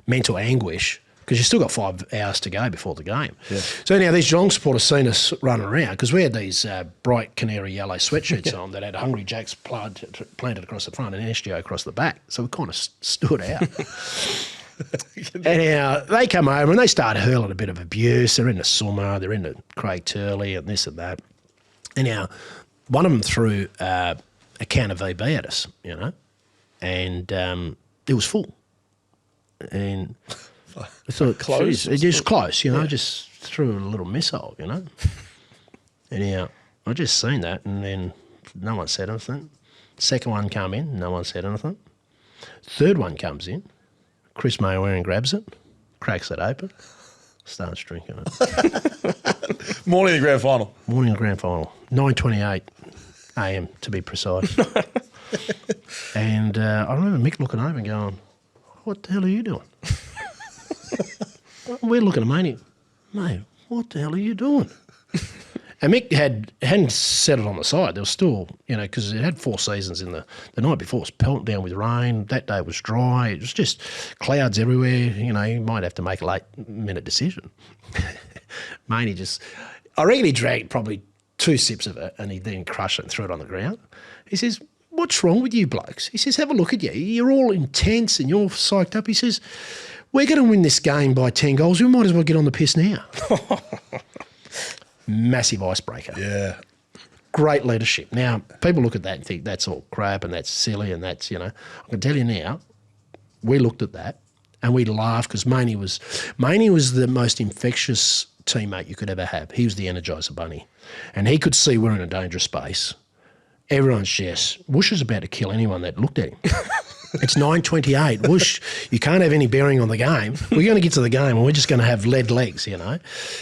S2: mental anguish, because you've still got 5 hours to go before the game. Yeah. So anyhow, these Geelong supporters seen us running around, because we had these bright canary yellow sweatshirts on that had Hungry Jack's planted across the front and SGO across the back. So we kind of stood out. Anyhow, they come over and they start hurling a bit of abuse. They're into Summer, they're into Craig Turley and this and that. Anyhow, one of them threw a can of VB at us, and it was full. And I thought, close. It is close, just threw a little missile, Anyhow, I just seen that, and then no one said anything. Second one come in, no one said anything. Third one comes in, Chris Mayoran grabs it, cracks it open, starts drinking it.
S1: Morning of the grand final.
S2: Morning of the grand final, 9:28 a.m. to be precise. And I remember Mick looking over and going, "What the hell are you doing?" We're looking at Maney. Mate, what the hell are you doing? And Mick hadn't set it on the side. There was still, because it had 4 seasons in the night before. It was pelting down with rain. That day was dry. It was just clouds everywhere. You might have to make a late-minute decision. Maney I reckon he drank probably 2 sips of it and he then crushed it and threw it on the ground. He says, what's wrong with you blokes? He says, have a look at you. You're all intense and you're psyched up. He says, we're going to win this game by 10 goals. We might as well get on the piss now. Massive icebreaker.
S1: Yeah.
S2: Great leadership. Now, people look at that and think that's all crap and that's silly and that's, I can tell you now, we looked at that and we laughed because Maney was the most infectious teammate you could ever have. He was the Energizer Bunny. And he could see we're in a dangerous space. Everyone's just, Whoosh is about to kill anyone that looked at him. It's 9:28. Whoosh, you can't have any bearing on the game. We're going to get to the game and we're just going to have lead legs,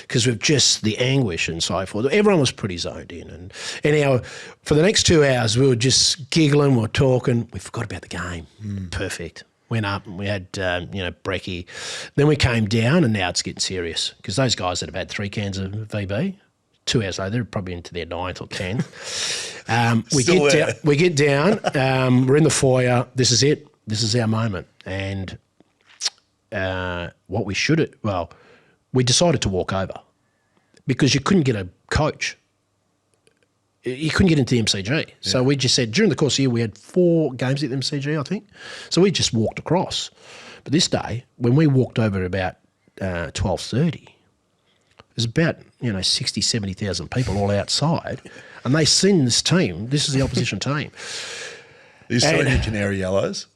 S2: because we've just the anguish and so forth. Everyone was pretty zoned in. And anyhow, for the next 2 hours, we were just giggling, we were talking. We forgot about the game. Perfect. Went up and we had, brekkie. Then we came down and now it's getting serious because those guys that have had 3 cans of VB, 2 hours later, they're probably into their 9th or 10th. We get down. We're in the foyer. This is it. This is our moment. And what we should have, we decided to walk over because you couldn't get a coach. You couldn't get into the MCG. Yeah. So we just said, during the course of the year, we had 4 games at the MCG, I think. So we just walked across. But this day, when we walked over at about 12:30, there's about 60, 70,000 people all outside, and they seen this team. This is the opposition team.
S1: You still in your canary yellows?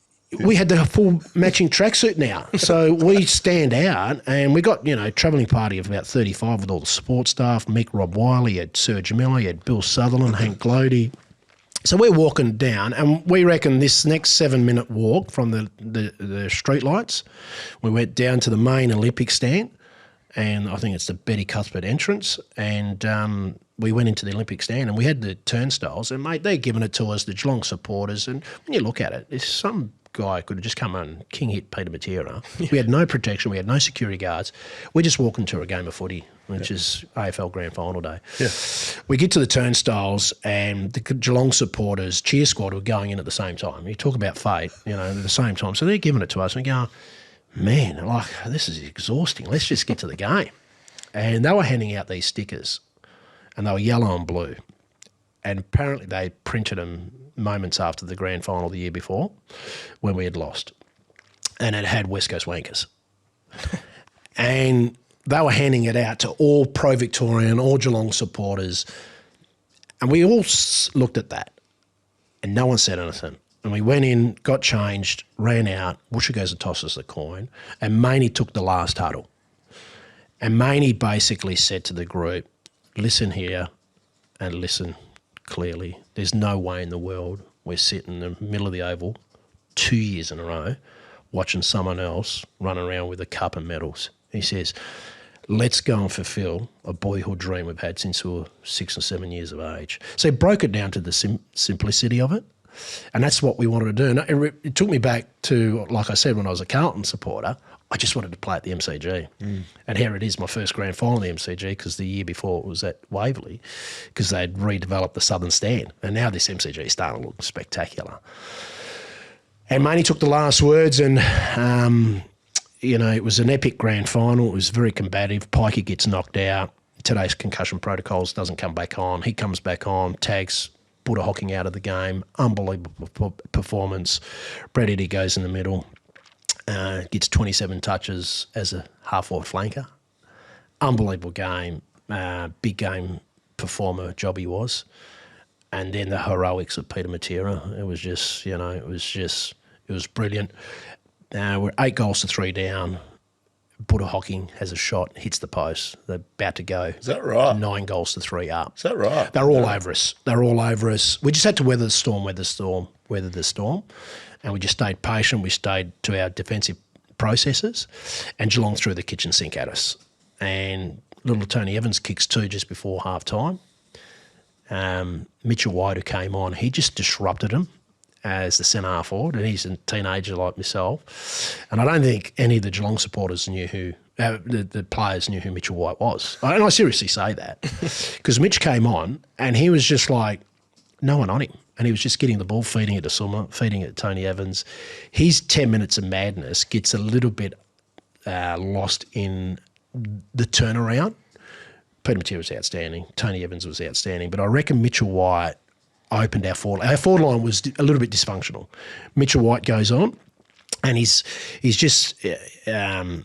S2: We had the full matching tracksuit now, so we stand out, and we got travelling party of about 35 with all the support staff. Mick, Rob Wiley, you had Serge Miller, you had Bill Sutherland, Hank Glody. So we're walking down, and we reckon this next 7-minute walk from the street lights, we went down to the main Olympic stand. And I think it's the Betty Cuthbert entrance. And we went into the Olympic stand and we had the turnstiles. And, mate, they're giving it to us, the Geelong supporters. And when you look at it, there's some guy could have just come on, king hit Peter Matera. Yeah. We had no protection. We had no security guards. We're just walking to a game of footy, which is AFL Grand Final day. Yeah. We get to the turnstiles and the Geelong supporters, cheer squad, were going in at the same time. You talk about fate, at the same time. So they're giving it to us and we go, man, this is exhausting. Let's just get to the game. And they were handing out these stickers and they were yellow and blue. And apparently they printed them moments after the grand final the year before when we had lost. And it had West Coast Wankers. And they were handing it out to all pro-Victorian, all Geelong supporters. And we all looked at that and no one said anything. And we went in, got changed, ran out. Woosha goes and tosses the coin. And Maney took the last huddle. And Maney basically said to the group, listen here and listen clearly. There's no way in the world we're sitting in the middle of the oval 2 years in a row watching someone else run around with a cup and medals. He says, let's go and fulfil a boyhood dream we've had since we were 6 or 7 years of age. So he broke it down to the simplicity of it. And that's what we wanted to do. And it took me back to, like I said, when I was a Carlton supporter, I just wanted to play at the MCG. And here it is, my first grand final in the MCG, because the year before it was at Waverley, because they'd redeveloped the southern stand. And now this MCG is starting to look spectacular. And Maney took the last words and, it was an epic grand final. It was very combative. Pikey gets knocked out. Today's concussion protocols doesn't come back on. He comes back on, tags Buddha Hocking out of the game. Unbelievable performance. Brad Eddy goes in the middle. Gets 27 touches as a half-forward flanker. Unbelievable game. Big game performer job he was. And then the heroics of Peter Matera. It was just, it was brilliant. We're 8 goals to 3 down. Buddha Hocking has a shot, hits the post. They're about to go.
S1: Is that right?
S2: 9 goals to 3 up.
S1: Is that right?
S2: They're all over us. They're all over us. We just had to weather the storm. And we just stayed patient. We stayed to our defensive processes. And Geelong threw the kitchen sink at us. And little Tony Evans kicks 2 just before half time. Mitchell White, who came on, he just disrupted them. as the centre half forward, and he's a teenager like myself. And I don't think any of the Geelong supporters knew who the players knew who Mitchell White was. And I seriously say that because Mitch came on and he was just like no one on him, and he was just getting the ball, feeding it to Summer, feeding it to Tony Evans. His 10 minutes of madness gets a little bit lost in the turnaround. Peter Matera was outstanding. Tony Evans was outstanding. But I reckon Mitchell White opened our forward line. Our forward line was a little bit dysfunctional. Mitchell White goes on, and he's just a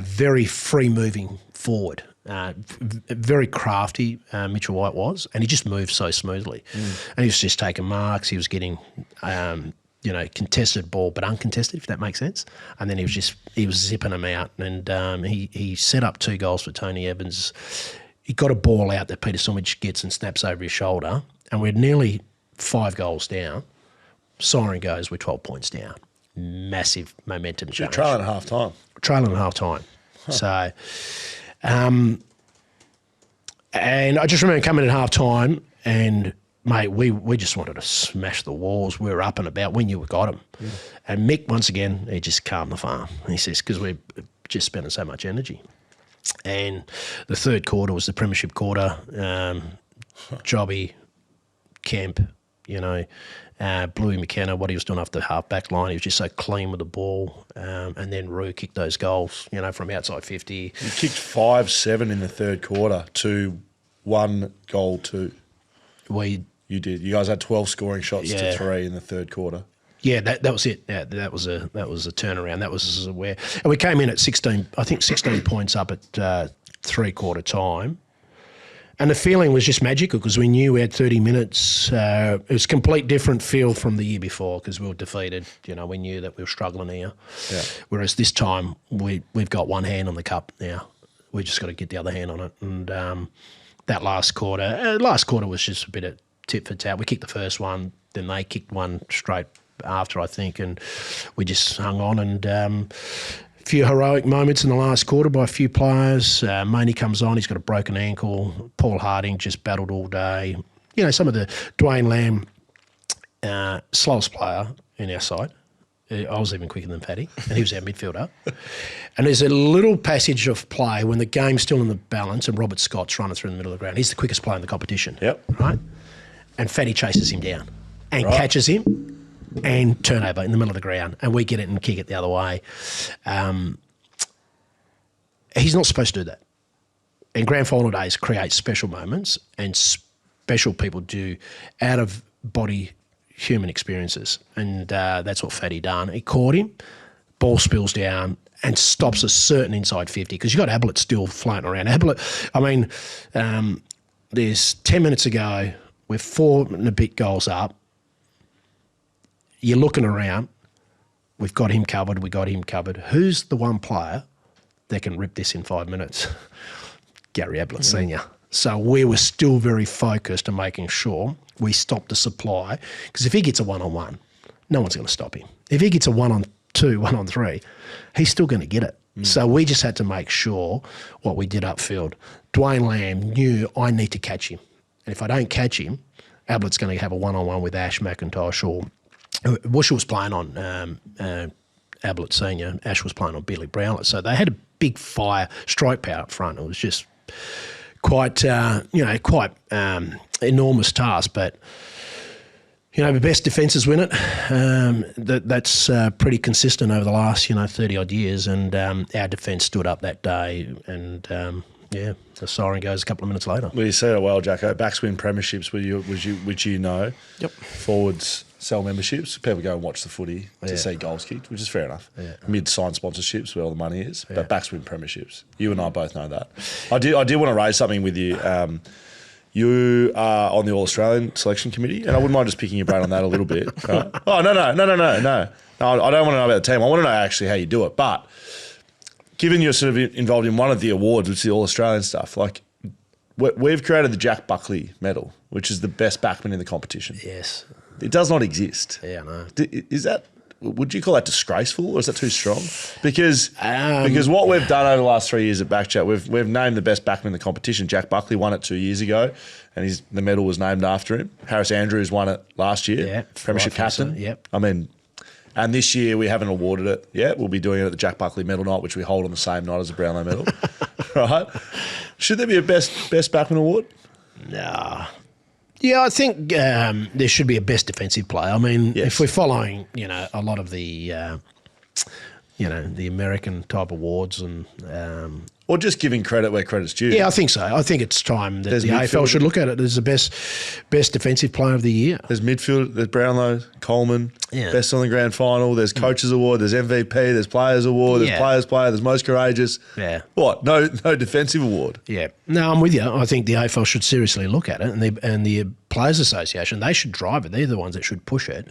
S2: very free-moving forward. Very crafty, Mitchell White was, and he just moved so smoothly. And he was just taking marks. He was getting, contested ball, but uncontested, if that makes sense. And then he was zipping them out, and he set up 2 goals for Tony Evans. He got a ball out that Peter Sumich gets and snaps over his shoulder, and we're nearly 5 goals down. Siren goes, we're 12 points down. Massive momentum change.
S1: You're trailing at half time.
S2: Trailing at half time. Huh. So, and I just remember coming at half time, and mate, we just wanted to smash the walls. We were up and about. We knew we got him. And Mick, once again, he just calmed the farm. He says, because we're just spending so much energy. And the third quarter was the premiership quarter. Jobby, Kemp, Bluey McKenna, what he was doing off the half-back line, he was just so clean with the ball. And then Roo kicked those goals, from outside 50.
S1: You kicked 5-7 in the third quarter to 1 goal 2. You did. You guys had 12 scoring shots to 3 in the third quarter.
S2: Yeah, that was it. Yeah, that was a turnaround. That was where, and we came in at 16 points up at 3-quarter time. And the feeling was just magical because we knew we had 30 minutes. It was a complete different feel from the year before because we were defeated. We knew that we were struggling here. Yeah. Whereas this time we've got one hand on the cup now. We just got to get the other hand on it. And that last quarter was just a bit of tit for tat. We kicked the first one, then they kicked one straight after, I think, and we just hung on and few heroic moments in the last quarter by a few players. Maney comes on, he's got a broken ankle. Paul Harding just battled all day. Some of the Dwayne Lamb, slowest player in our side. I was even quicker than Paddy, and he was our midfielder. And there's a little passage of play when the game's still in the balance and Robert Scott's running through the middle of the ground. He's the quickest player in the competition.
S1: Yep.
S2: Right? And Fatty chases him down and catches him. And turnover in the middle of the ground, and we get it and kick it the other way. He's not supposed to do that. And grand final days create special moments, and special people do out-of-body human experiences. And that's what Fatty done. He caught him, ball spills down, and stops a certain inside 50 because you've got Ablett still floating around. Ablett, there's 10 minutes ago, we're 4 and a bit goals up. You're looking around, we've got him covered, Who's the one player that can rip this in 5 minutes? Gary Ablett Senior. So we were still very focused on making sure we stopped the supply, because if he gets a 1-on-1, no one's going to stop him. If he gets a 1-on-2, 1-on-3, he's still going to get it. So we just had to make sure what we did upfield. Dwayne Lamb knew I need to catch him. And if I don't catch him, Ablett's going to have a 1-on-1 with Ash McIntosh, or Wusha was playing on Ablett Senior. Ash was playing on Billy Brownlett. So they had a big fire strike power up front. It was just quite enormous task. But the best defences win it. That's pretty consistent over the last 30 odd years. And our defence stood up that day. And the siren goes a couple of minutes later.
S1: Well, you said it well, Jacko. Backs win premierships, which
S3: Yep.
S1: Forwards sell memberships. People go and watch the footy to see goals kicked, which is fair enough. Yeah. Mid-sign sponsorships, where all the money is. Yeah. But backs win premierships. You and I both know that. I did want to raise something with you. You are on the All-Australian Selection Committee, and I wouldn't mind just picking your brain on that a little bit. Right? Oh, no. I don't want to know about the team. I want to know actually how you do it. But given you're sort of involved in one of the awards, which is the All-Australian stuff, like we've created the Jack Buckley medal, which is the best backman in the competition.
S2: Yes.
S1: It does not exist.
S2: Yeah, I know.
S1: Is that would you call that disgraceful, or is that too strong? Because what we've done over the last 3 years at BackChat, we've named the best backman in the competition. Jack Buckley won it 2 years ago, and the medal was named after him. Harris Andrews won it last year, premiership captain.
S2: Yep.
S1: I mean, and this year we haven't awarded it yet. We'll be doing it at the Jack Buckley Medal Night, which we hold on the same night as the Brownlow Medal. Right? Should there be a best backman award?
S2: Nah. Yeah, I think there should be a best defensive player. I mean, if we're following, a lot of the, the American type awards and
S1: or just giving credit where credit's due.
S2: Yeah, I think so. I think it's time that the AFL should look at it as the best defensive player of the year.
S1: There's midfield, there's Brownlow, Coleman, best on the grand final, there's coaches award, there's MVP, there's players award, there's players player, there's most courageous.
S2: Yeah.
S1: What? No defensive award.
S2: Yeah. No, I'm with you. I think the AFL should seriously look at it, and the Players Association, they should drive it. They're the ones that should push it.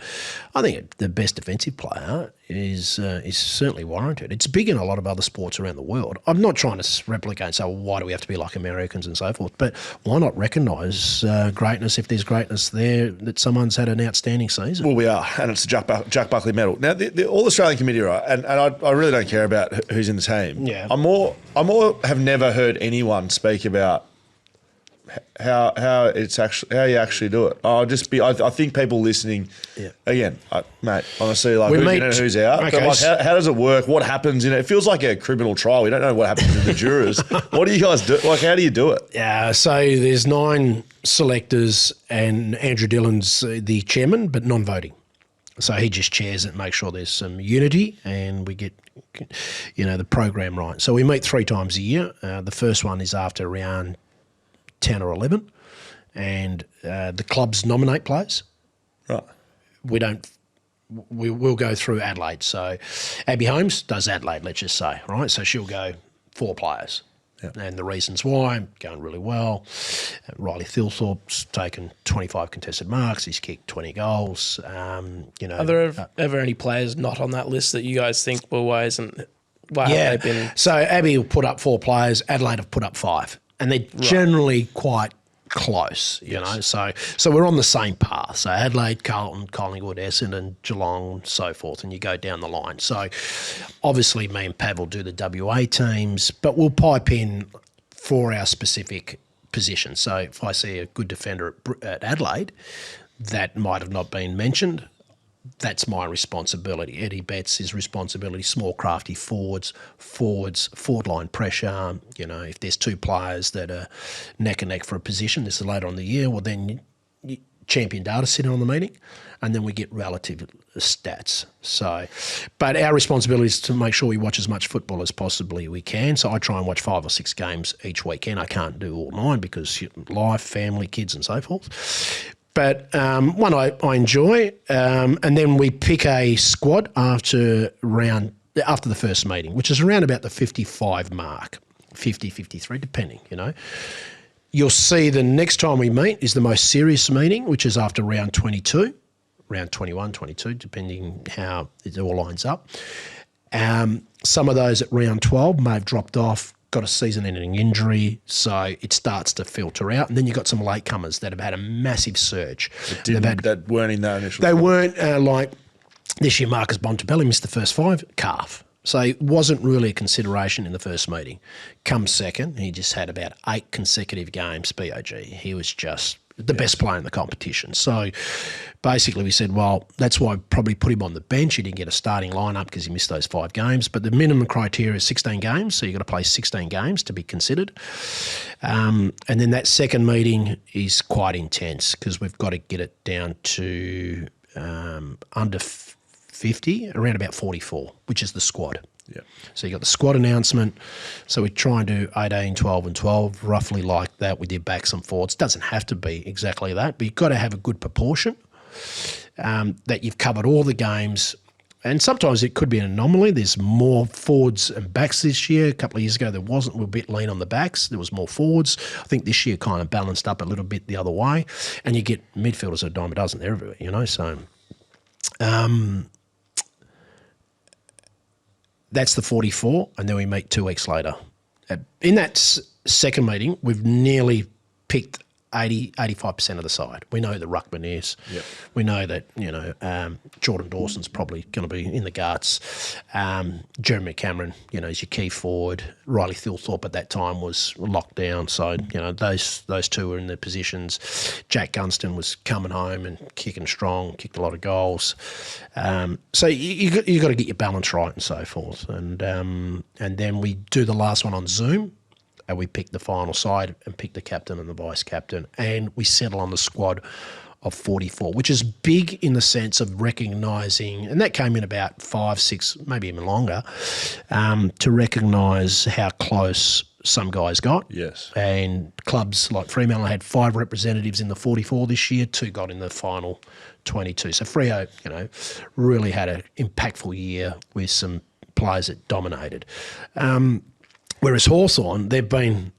S2: I think the best defensive player is certainly warranted. It's big in a lot of other sports around the world. I'm not trying to replicate and say, well, why do we have to be like Americans and so forth? But why not recognise greatness if there's greatness there, that someone's had an outstanding season?
S1: Well, we are, and it's the Jack Buckley medal. Now, the All-Australian Committee, right, and I really don't care about who's in the team.
S2: Yeah.
S1: I more have never heard anyone speak about how you actually do it. I think people listening, again, mate, honestly, like who's in and who's out.
S2: Okay.
S1: But like, how does it work? What happens in it? It feels like a criminal trial. We don't know what happens to the jurors. What do you guys do? Like, how do you do it?
S2: Yeah, so there's 9 selectors, and Andrew Dillon's the chairman, but non-voting. So he just chairs it, makes sure there's some unity, and we get, the program right. So we meet 3 times a year. The first one is after round 10 or 11, and the clubs nominate players.
S1: Right.
S2: We'll go through Adelaide. So Abby Holmes does Adelaide, let's just say, right? So she'll go 4 players. Yep. And the reasons why, going really well. Riley Thilthorpe's taken 25 contested marks. He's kicked 20 goals. Are
S3: there ever any players not on that list that you guys think were wise, and why have they been?
S2: So Abby will put up 4 players. Adelaide have put up 5. And they're generally quite close, you know. So we're on the same path. So Adelaide, Carlton, Collingwood, Essendon, Geelong, so forth, and you go down the line. So obviously me and Pav will do the WA teams, but we'll pipe in for our specific position. So if I see a good defender at Adelaide that might have not been mentioned, that's my responsibility. Eddie Betts' his responsibility, small crafty forwards, forward line pressure. If there's 2 players that are neck and neck for a position, this is later on in the year, well then champion data sitting on the meeting, and then we get relative stats. So, but our responsibility is to make sure we watch as much football as possibly we can. So I try and watch 5 or 6 games each weekend. I can't do all 9 because life, family, kids and so forth. But one I enjoy, and then we pick a squad after the first meeting, which is around about the 55 mark, 50, 53, depending, You'll see the next time we meet is the most serious meeting, which is after round 22, round 21, 22, depending how it all lines up. Some of those at round 12 may have dropped off, got a season-ending injury, so it starts to filter out. And then you've got some latecomers that have had a massive surge.
S1: That weren't in that initial.
S2: They weren't like this year. Marcus Bontebelli missed the first 5, calf. So it wasn't really a consideration in the first meeting. Come second, he just had about 8 consecutive games, BOG. He was just the best player in the competition. So basically we said, well, that's why I probably put him on the bench. He didn't get a starting lineup because he missed those 5 games. But the minimum criteria is 16 games, so you've got to play 16 games to be considered. And then that second meeting is quite intense because we've got to get it down to under 50, around about 44, which is the squad.
S1: Yeah.
S2: So you got the squad announcement. So we try and do 18, 12 and 12, roughly like that with your backs and forwards. Doesn't have to be exactly that, but you've got to have a good proportion that you've covered all the games. And sometimes it could be an anomaly. There's more forwards and backs this year. A couple of years ago there wasn't. We were a bit lean on the backs. There was more forwards. I think this year kind of balanced up a little bit the other way. And you get midfielders a dime a dozen there everywhere, So that's the 44, and then we meet 2 weeks later. In that second meeting, we've nearly picked 85% of the side. We know the ruckman is.
S1: Yep.
S2: We know that, Jordan Dawson's probably going to be in the guts. Jeremy Cameron, is your key forward. Riley Thilthorpe at that time was locked down. So, those two were in their positions. Jack Gunston was coming home and kicking strong, kicked a lot of goals. So you got to get your balance right and so forth. And then we do the last one on Zoom. And we pick the final side and pick the captain and the vice captain. And we settle on the squad of 44, which is big in the sense of recognising, and that came in about 5, 6, maybe even longer, to recognise how close some guys got.
S1: Yes.
S2: And clubs like Fremantle had 5 representatives in the 44 this year, 2 got in the final 22. So Freo, really had an impactful year with some players that dominated. Whereas Hawthorn, they've been,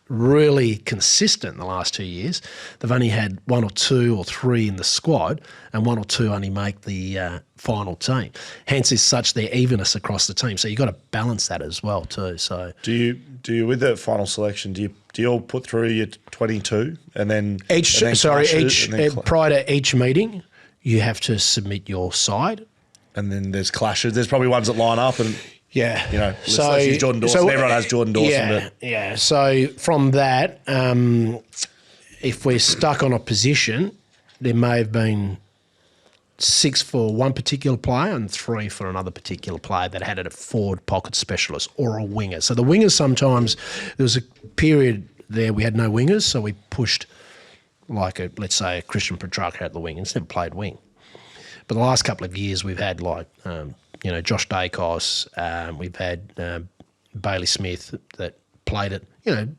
S2: really consistent in the last 2 years. They've only had 1 or 2 or 3 in the squad, and 1 or 2 only make the final team. Hence, is such their evenness across the team. So you've got to balance that as well too. So
S1: do you with the final selection? Do you all put through your 22 and then prior to each meeting, you have to submit your side, and then there's clashes. There's probably ones that line up and.
S2: Yeah.
S1: Let's use Jordan Dawson. Everyone has Jordan Dawson.
S2: Yeah. So from that, if we're stuck on a position, there may have been 6 for one particular player and 3 for another particular player that had a forward pocket specialist or a winger. So the wingers sometimes, there was a period there we had no wingers, so we pushed let's say a Christian Petrarca at the wing. Instead of played wing. But the last couple of years we've had Josh Dacos, we've had Bailey Smith that played it, 10%,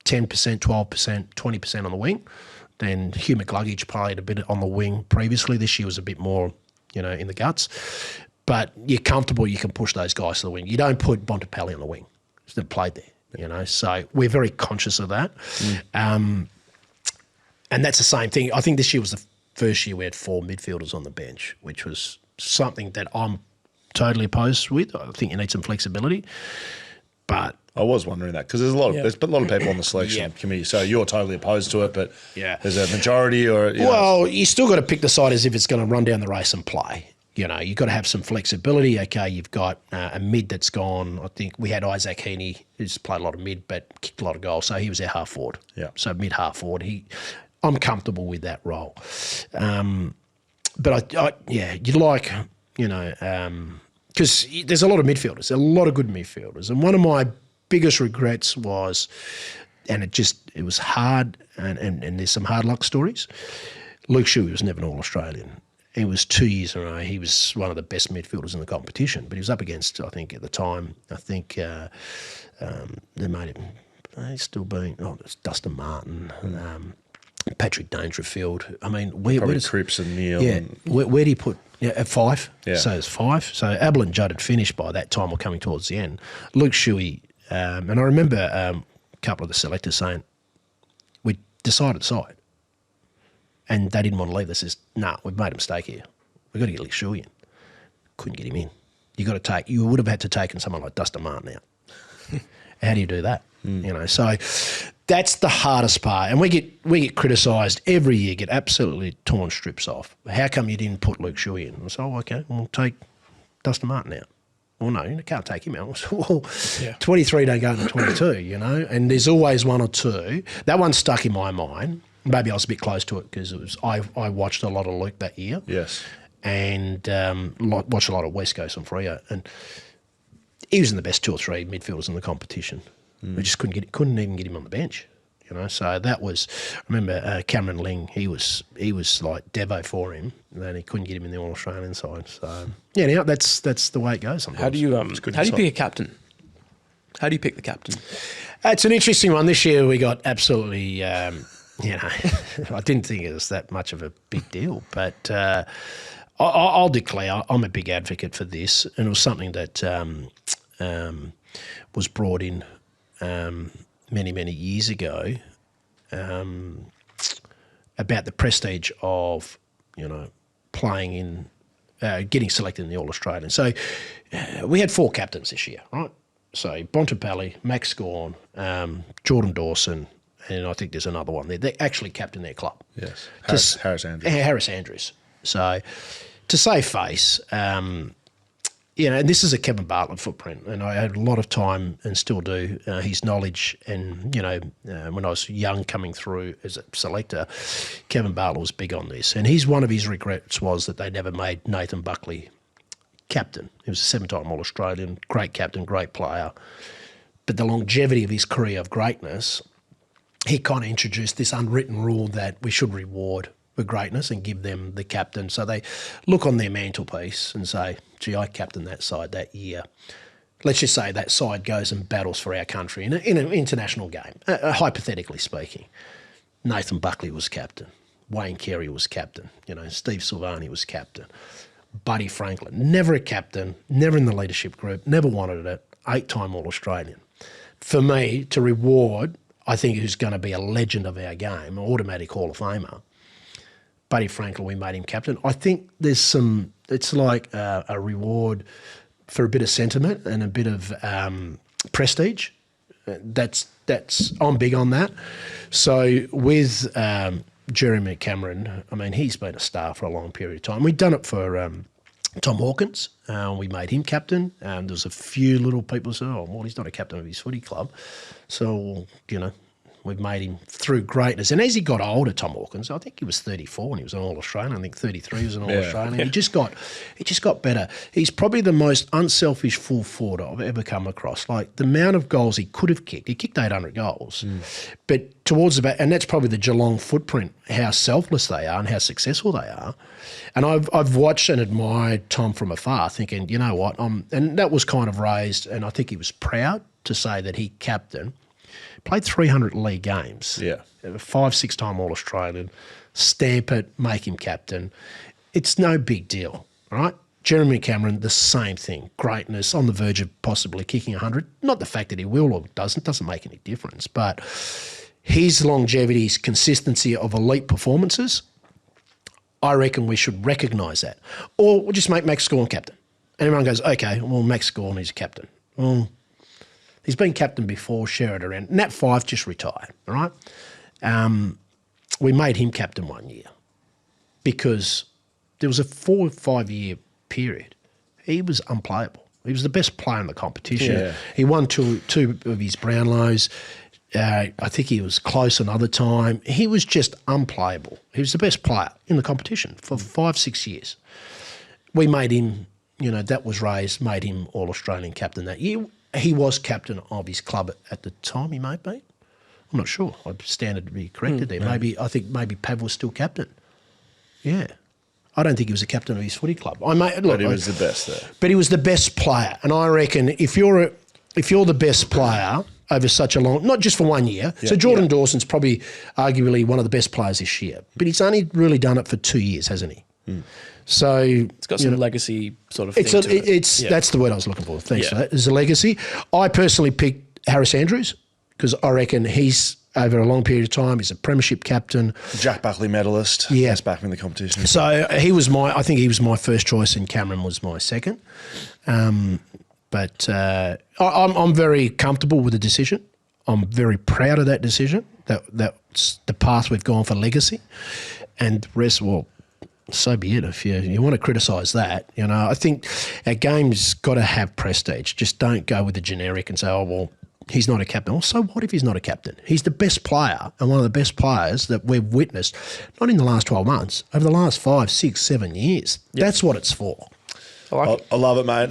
S2: 12%, 20% on the wing. Then Hugh McLuggage played a bit on the wing previously. This year was a bit more, in the guts. But you're comfortable you can push those guys to the wing. You don't put Bontempelli on the wing. He's never played there, So we're very conscious of that. And that's the same thing. I think this year was the first year we had 4 midfielders on the bench, which was something that I'm totally opposed with. I think you need some flexibility, but
S1: I was wondering that because there's a lot of people on the selection committee. So you're totally opposed to it, but there's a majority, or
S2: you still got to pick the side as if it's going to run down the race and play. You've got to have some flexibility. Okay, you've got a mid that's gone. I think we had Isaac Heaney, who's played a lot of mid but kicked a lot of goals, so he was our half forward.
S1: Yeah,
S2: so mid half forward. I'm comfortable with that role, but you'd like because there's a lot of midfielders, a lot of good midfielders. And one of my biggest regrets was, and it was hard, and there's some hard luck stories. Luke Shuey was never an All-Australian. He was 2 years in a row. He was one of the best midfielders in the competition, but he was up against, I think at the time, they made him, he's still being, it's Dustin Martin, Patrick Dangerfield. I mean, where does
S1: Cripps and Neil?
S2: Yeah, where do you put at 5? Yeah. So it's 5. So Abel and Judd had finished by that time, or coming towards the end. Luke Shuey, and I remember a couple of the selectors saying, "We decided side," and they didn't want to leave. They says, "Nah, we've made a mistake here. We've got to get Luke Shuey in." Couldn't get him in. You would have had to take someone like Dustin Martin out. How do you do that? So that's the hardest part. And we get criticised every year, get absolutely torn strips off. How come you didn't put Luke Shuey in? I said, okay, we'll take Dustin Martin out. Well, no, you can't take him out. I said, 23 don't go into 22, and there's always 1 or 2. That one stuck in my mind. Maybe I was a bit close to it because I watched a lot of Luke that year.
S1: Yes.
S2: And watched a lot of West Coast and Freo. And he was in the best 2 or 3 midfielders in the competition. We just couldn't even get him on the bench, So that was. I remember Cameron Ling. He was like Devo for him, and then he couldn't get him in the All-Australian side. So now that's the way it goes. Sometimes.
S3: How do you pick a captain? How do you pick the captain?
S2: It's an interesting one. This year we got absolutely. I didn't think it was that much of a big deal, but I'll declare I'm a big advocate for this, and it was something that was brought in. Many, many years ago, about the prestige of, playing in, getting selected in the All-Australian. So we had 4 captains this year, right? So Bontempelli, Max Gawn, Jordan Dawson, and I think there's another one there. They actually captained their club.
S1: Yes, Harris Andrews.
S2: Harris Andrews. So to save face, you know, and this is a Kevin Bartlett footprint, and I had a lot of time and still do. His knowledge, and you know, when I was young coming through as a selector, Kevin Bartlett was big on this, and one of his regrets was that they never made Nathan Buckley captain. He was a 7-time All-Australian, great captain, great player, but the longevity of his career of greatness, he kind of introduced this unwritten rule that we should reward for greatness and give them the captain. So they look on their mantelpiece and say, gee, I captained that side that year. Let's just say that side goes and battles for our country in an international game, hypothetically speaking. Nathan Buckley was captain. Wayne Carey was captain. You know, Steve Silvani was captain. Buddy Franklin, never a captain, never in the leadership group, never wanted it, 8-time All-Australian. For me, to reward, I think who's going to be a legend of our game, an automatic Hall of Famer, Buddy Franklin, we made him captain. I think there's some, it's like a reward for a bit of sentiment and a bit of prestige. I'm big on that. So with Jeremy Cameron, I mean, he's been a star for a long period of time. We've done it for Tom Hawkins. We made him captain. There was a few little people who said, oh, well, he's not a captain of his footy club. So, you know, we've made him through greatness. And as he got older, Tom Hawkins, I think he was 34 when he was an All-Australian. I think 33 he was an All-Australian.
S1: Yeah.
S2: He just got better. He's probably the most unselfish full forward I've ever come across. Like the amount of goals he could have kicked. He kicked 800 goals. But towards the back, and that's probably the Geelong footprint, how selfless they are and how successful they are. And I've watched and admired Tom from afar, thinking, you know what, and that was kind of raised, and I think he was proud to say that he captained. Played 300 league games.
S1: Yeah.
S2: 5-6-time All-Australian. Stamp it, make him captain. It's no big deal, right? Jeremy Cameron, the same thing. Greatness, on the verge of possibly kicking 100. Not the fact that he will or doesn't make any difference, but his longevity, his consistency of elite performances, I reckon we should recognise that. Or we'll just make Max Gawn captain. And everyone goes, okay, well, Max Gawn is captain. Well, he's been captain before, share it around. Nat Fyfe just retired, all right? We made him captain one year because there was a 4 or 5 year period. He was unplayable. He was the best player in the competition.
S1: Yeah.
S2: He won two of his Brownlows. I think he was close another time. He was just unplayable. He was the best player in the competition for 5-6 years. We made him, you know, that was raised, made him All-Australian captain that year. He was captain of his club at the time, he may be. I'm not sure. I'd stand to be corrected there. I think maybe Pav was still captain. Yeah. I don't think he was a captain of his footy club.
S1: But he was the best there.
S2: But he was the best player. And I reckon if you're the best player over such a long, not just for 1 year. So Jordan Dawson's probably arguably one of the best players this year. But he's only really done it for 2 years, hasn't he? So
S3: it's got some legacy sort of thing to it.
S2: That's the word I was looking for. Thanks for that. It's a legacy. I personally picked Harris Andrews because I reckon he's, over a long period of time, he's a premiership captain.
S1: Jack Buckley medalist.
S2: Yeah.
S1: That's back in the competition.
S2: So I think he was my first choice and Cameron was my second. But I'm very comfortable with the decision. I'm very proud of that decision. That's the path we've gone for legacy. And the rest, well, so be it. If you want to criticise that, you know, I think our game's got to have prestige. Just don't go with the generic and say, oh, well, he's not a captain. Well, so what if he's not a captain? He's the best player and one of the best players that we've witnessed, not in the last 12 months, over the last 5, 6, 7 years. Yep. That's what it's for.
S1: I love it, mate.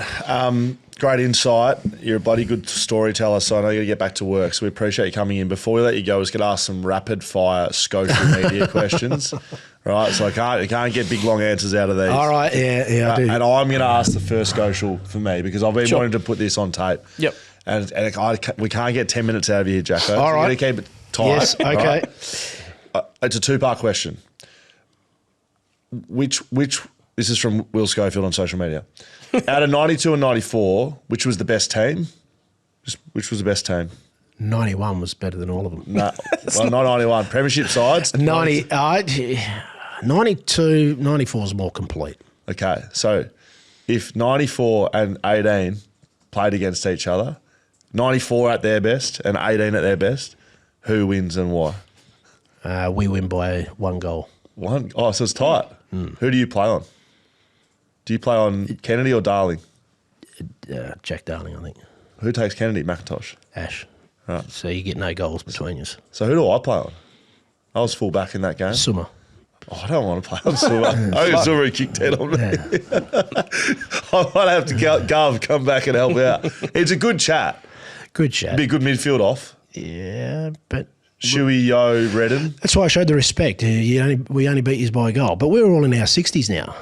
S1: Great insight. You're a bloody good storyteller, so I know you got to get back to work. So we appreciate you coming in. Before we let you go, I was going to ask some rapid-fire social media questions. Right, so I can't get big long answers out of these.
S2: All right, yeah, I do.
S1: And I'm going to ask the first social for me because I've been wanting to put this on tape.
S3: Yep.
S1: And we can't get 10 minutes out of you, Jacko.
S2: All right.
S1: You got to keep it tight.
S2: Yes, okay.
S1: Right? It's a two-part question. Which this is from Will Schofield on social media. Out of 92 and 94, which was the best team? Which was the best team?
S2: 91 was better than all of them.
S1: No, well, not 91. Premiership sides?
S2: 92, 94 is more complete.
S1: Okay, so if 94 and 18 played against each other, 94 at their best and 18 at their best, Who wins and why?
S2: We win by 1 goal.
S1: One. Oh, so it's tight. Who do you play on? Do you play on Kennedy or Darling?
S2: Jack Darling, I think.
S1: Who takes Kennedy? McIntosh.
S2: Ash.
S1: Right.
S2: So you get no goals between us.
S1: So who do I play on? I was full back in that game.
S2: Summer.
S1: Oh, I don't want to play on Silver. I think Silver kicked 10 on me. I might have to Gov come back and help out. It's a good chat.
S2: Good chat.
S1: Be a good midfield off.
S2: Yeah, but
S1: Shuey, Yo, Redden.
S2: that's why I showed the respect. We only beat you by a goal, but we're all in our 60s now.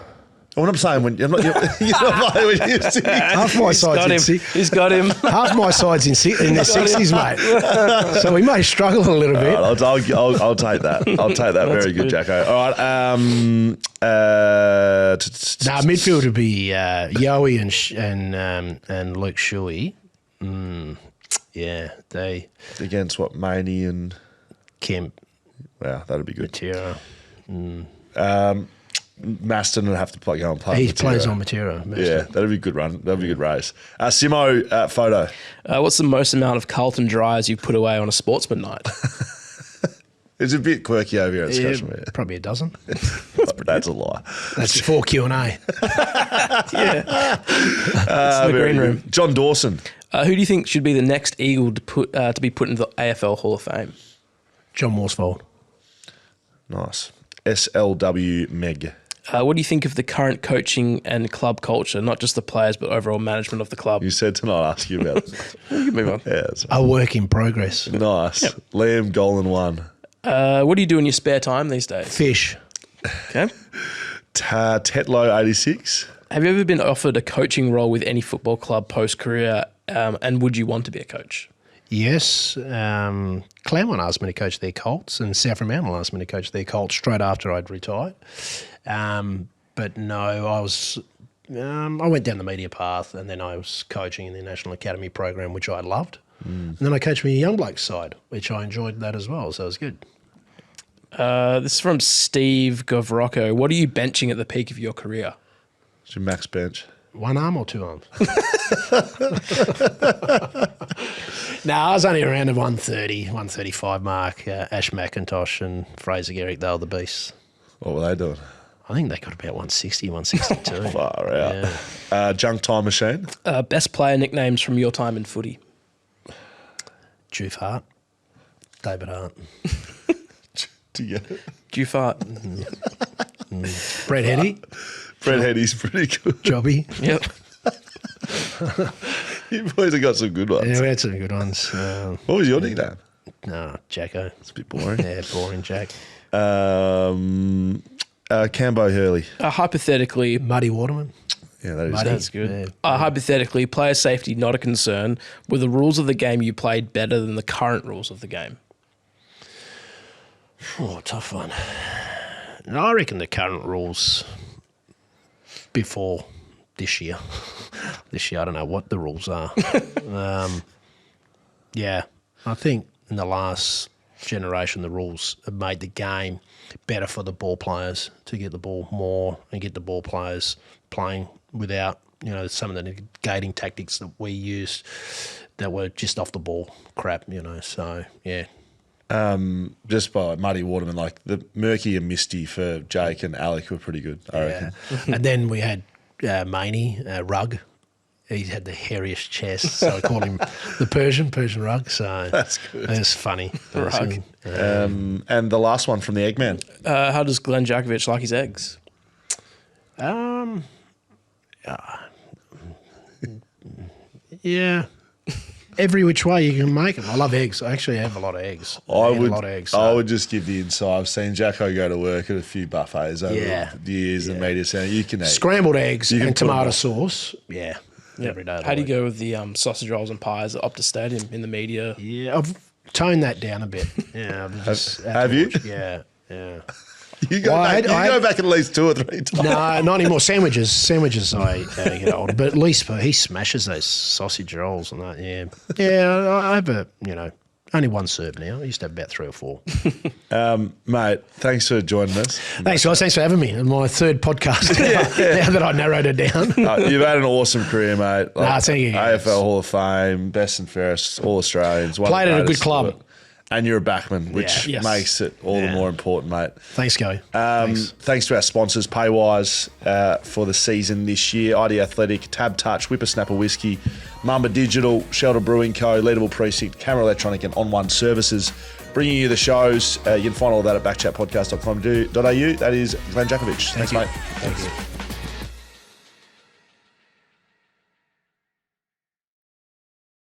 S1: What I'm saying, you're not playing when you're 60.
S2: Half my side's in
S3: He's got him.
S2: half my side's in their 60s, mate. So we may struggle a little bit.
S1: All right, I'll take that. I'll take that. Very good, Jacko. All right.
S2: Midfield would be Yowie and Luke Shuey. Yeah, they
S1: against what, Maney and
S2: Kemp,
S1: wow, that'd be good.
S2: Matera.
S1: Maston would have to go and play.
S2: He
S1: Matera.
S2: plays on Matera.
S1: Yeah, that'd be a good run. That'd be a good race. Simo, photo.
S3: What's the most amount of Carlton Dries you've put away on a sportsman night?
S1: It's a bit quirky over here at Scotland.
S2: Probably a dozen.
S1: That's a lie.
S2: That's before Q&A.
S3: Yeah. It's in the green room.
S1: John Dawson.
S3: Who do you think should be the next Eagle to be put into the AFL Hall of Fame?
S2: John Worsfold.
S1: Nice. SLW Meg.
S3: What do you think of the current coaching and club culture, not just the players, but overall management of the club?
S1: You said to not ask you about it.
S3: You can move on.
S1: Yeah, that's
S2: A work in progress.
S1: nice.
S3: Yep.
S1: Liam Golan 1.
S3: What do you do in your spare time these days?
S2: Fish.
S3: Okay.
S1: Tetlow 86.
S3: Have you ever been offered a coaching role with any football club post-career, and would you want to be a coach?
S2: Yes. Claremont asked me to coach their Colts, and South Fremantle asked me to coach their Colts straight after I'd retired. But no, I went down the media path, and then I was coaching in the National Academy program, which I loved. And then I coached my young blokes side, which I enjoyed that as well, so it was good.
S3: This is from Steve Govrocco. What are you benching at the peak of your career?
S1: It's your max bench.
S2: 1 arm or 2 arms? No, I was only around the 130, 135 mark. Ash McIntosh and Fraser Garrick, they were the beasts.
S1: What were they doing?
S2: I think they got about 160, 162.
S1: Far out. Junk Time Machine.
S3: Best player nicknames from your time in footy?
S2: Joof Hart, David Hart.
S1: Do you get it?
S3: Do you fart?
S2: Brett Heady,
S1: Fred Heady's pretty good.
S2: Jobby.
S3: Yep.
S1: You boys have got some good ones.
S2: Yeah, we had some good ones.
S1: What was your nickname?
S2: No, Jacko.
S1: It's a bit boring.
S2: Yeah, boring Jack.
S1: Cambo Hurley.
S3: Hypothetically,
S2: Muddy Waterman.
S1: Yeah, that is
S2: Muddy.
S3: that's good.
S2: Yeah.
S3: Hypothetically, player safety not a concern. Were the rules of the game you played better than the current rules of the game?
S2: Oh, tough one. No, I reckon the current rules before this year. This year, I don't know what the rules are. Yeah, I think in the last generation, the rules have made the game better for the ball players to get the ball more and get the ball players playing without, some of the negating tactics that we used that were just off the ball crap, So, yeah.
S1: just by Muddy Waterman, like the Murky and Misty for Jake and Alec were pretty good, I reckon.
S2: And then we had Maney, Rugg. He had the hairiest chest, so I called him the Persian Rugg. So
S1: That's good.
S2: It was funny.
S3: Rugg.
S1: And the last one from the Eggman.
S3: How does Glen Jakovich like his eggs?
S2: Yeah. Every which way you can make them. I love eggs. I actually have a lot of eggs. I eat a lot of eggs.
S1: I would just give the insight. I've seen Jacko go to work at a few buffets over the years and media center. You can eat
S2: scrambled eggs
S1: can
S2: and
S1: put them
S2: tomato
S1: on.
S2: sauce. Yeah. Every day. of the
S3: How do you
S2: week.
S3: go with the sausage rolls and pies at Optus Stadium in the media?
S2: Yeah, I've toned that down a bit. Yeah. I've just had
S1: have
S2: to
S1: you?
S2: watch- Yeah. Yeah.
S1: You go,
S2: Well,
S1: back,
S2: I
S1: you go back at least 2 or 3 times.
S2: No, not anymore. Sandwiches, I get older. But at least he smashes those sausage rolls and that. Yeah, yeah. I have only one serve now. I used to have about 3 or 4.
S1: Mate, thanks for joining us.
S2: Thanks, guys. Thanks for having me. My 3rd podcast now that I narrowed it down.
S1: You've had an awesome career, mate.
S2: Thank you.
S1: AFL Hall of Fame, best and fairest, all Australians.
S2: Played at a good club.
S1: And you're a backman, which
S3: Yes.
S1: makes it all the more important, mate.
S2: Thanks, Go.
S1: Thanks to our sponsors, Paywise, for the season this year, ID Athletic, TABtouch, Whippersnapper Whisky, Mamba Digital, Shelter Brewing Co, Leadable Precinct, Camera Electronic and On One Services, bringing you the shows. You can find all of that at backchatpodcast.com.au. That is Glen Jakovich. Thanks, mate.
S2: Thank you.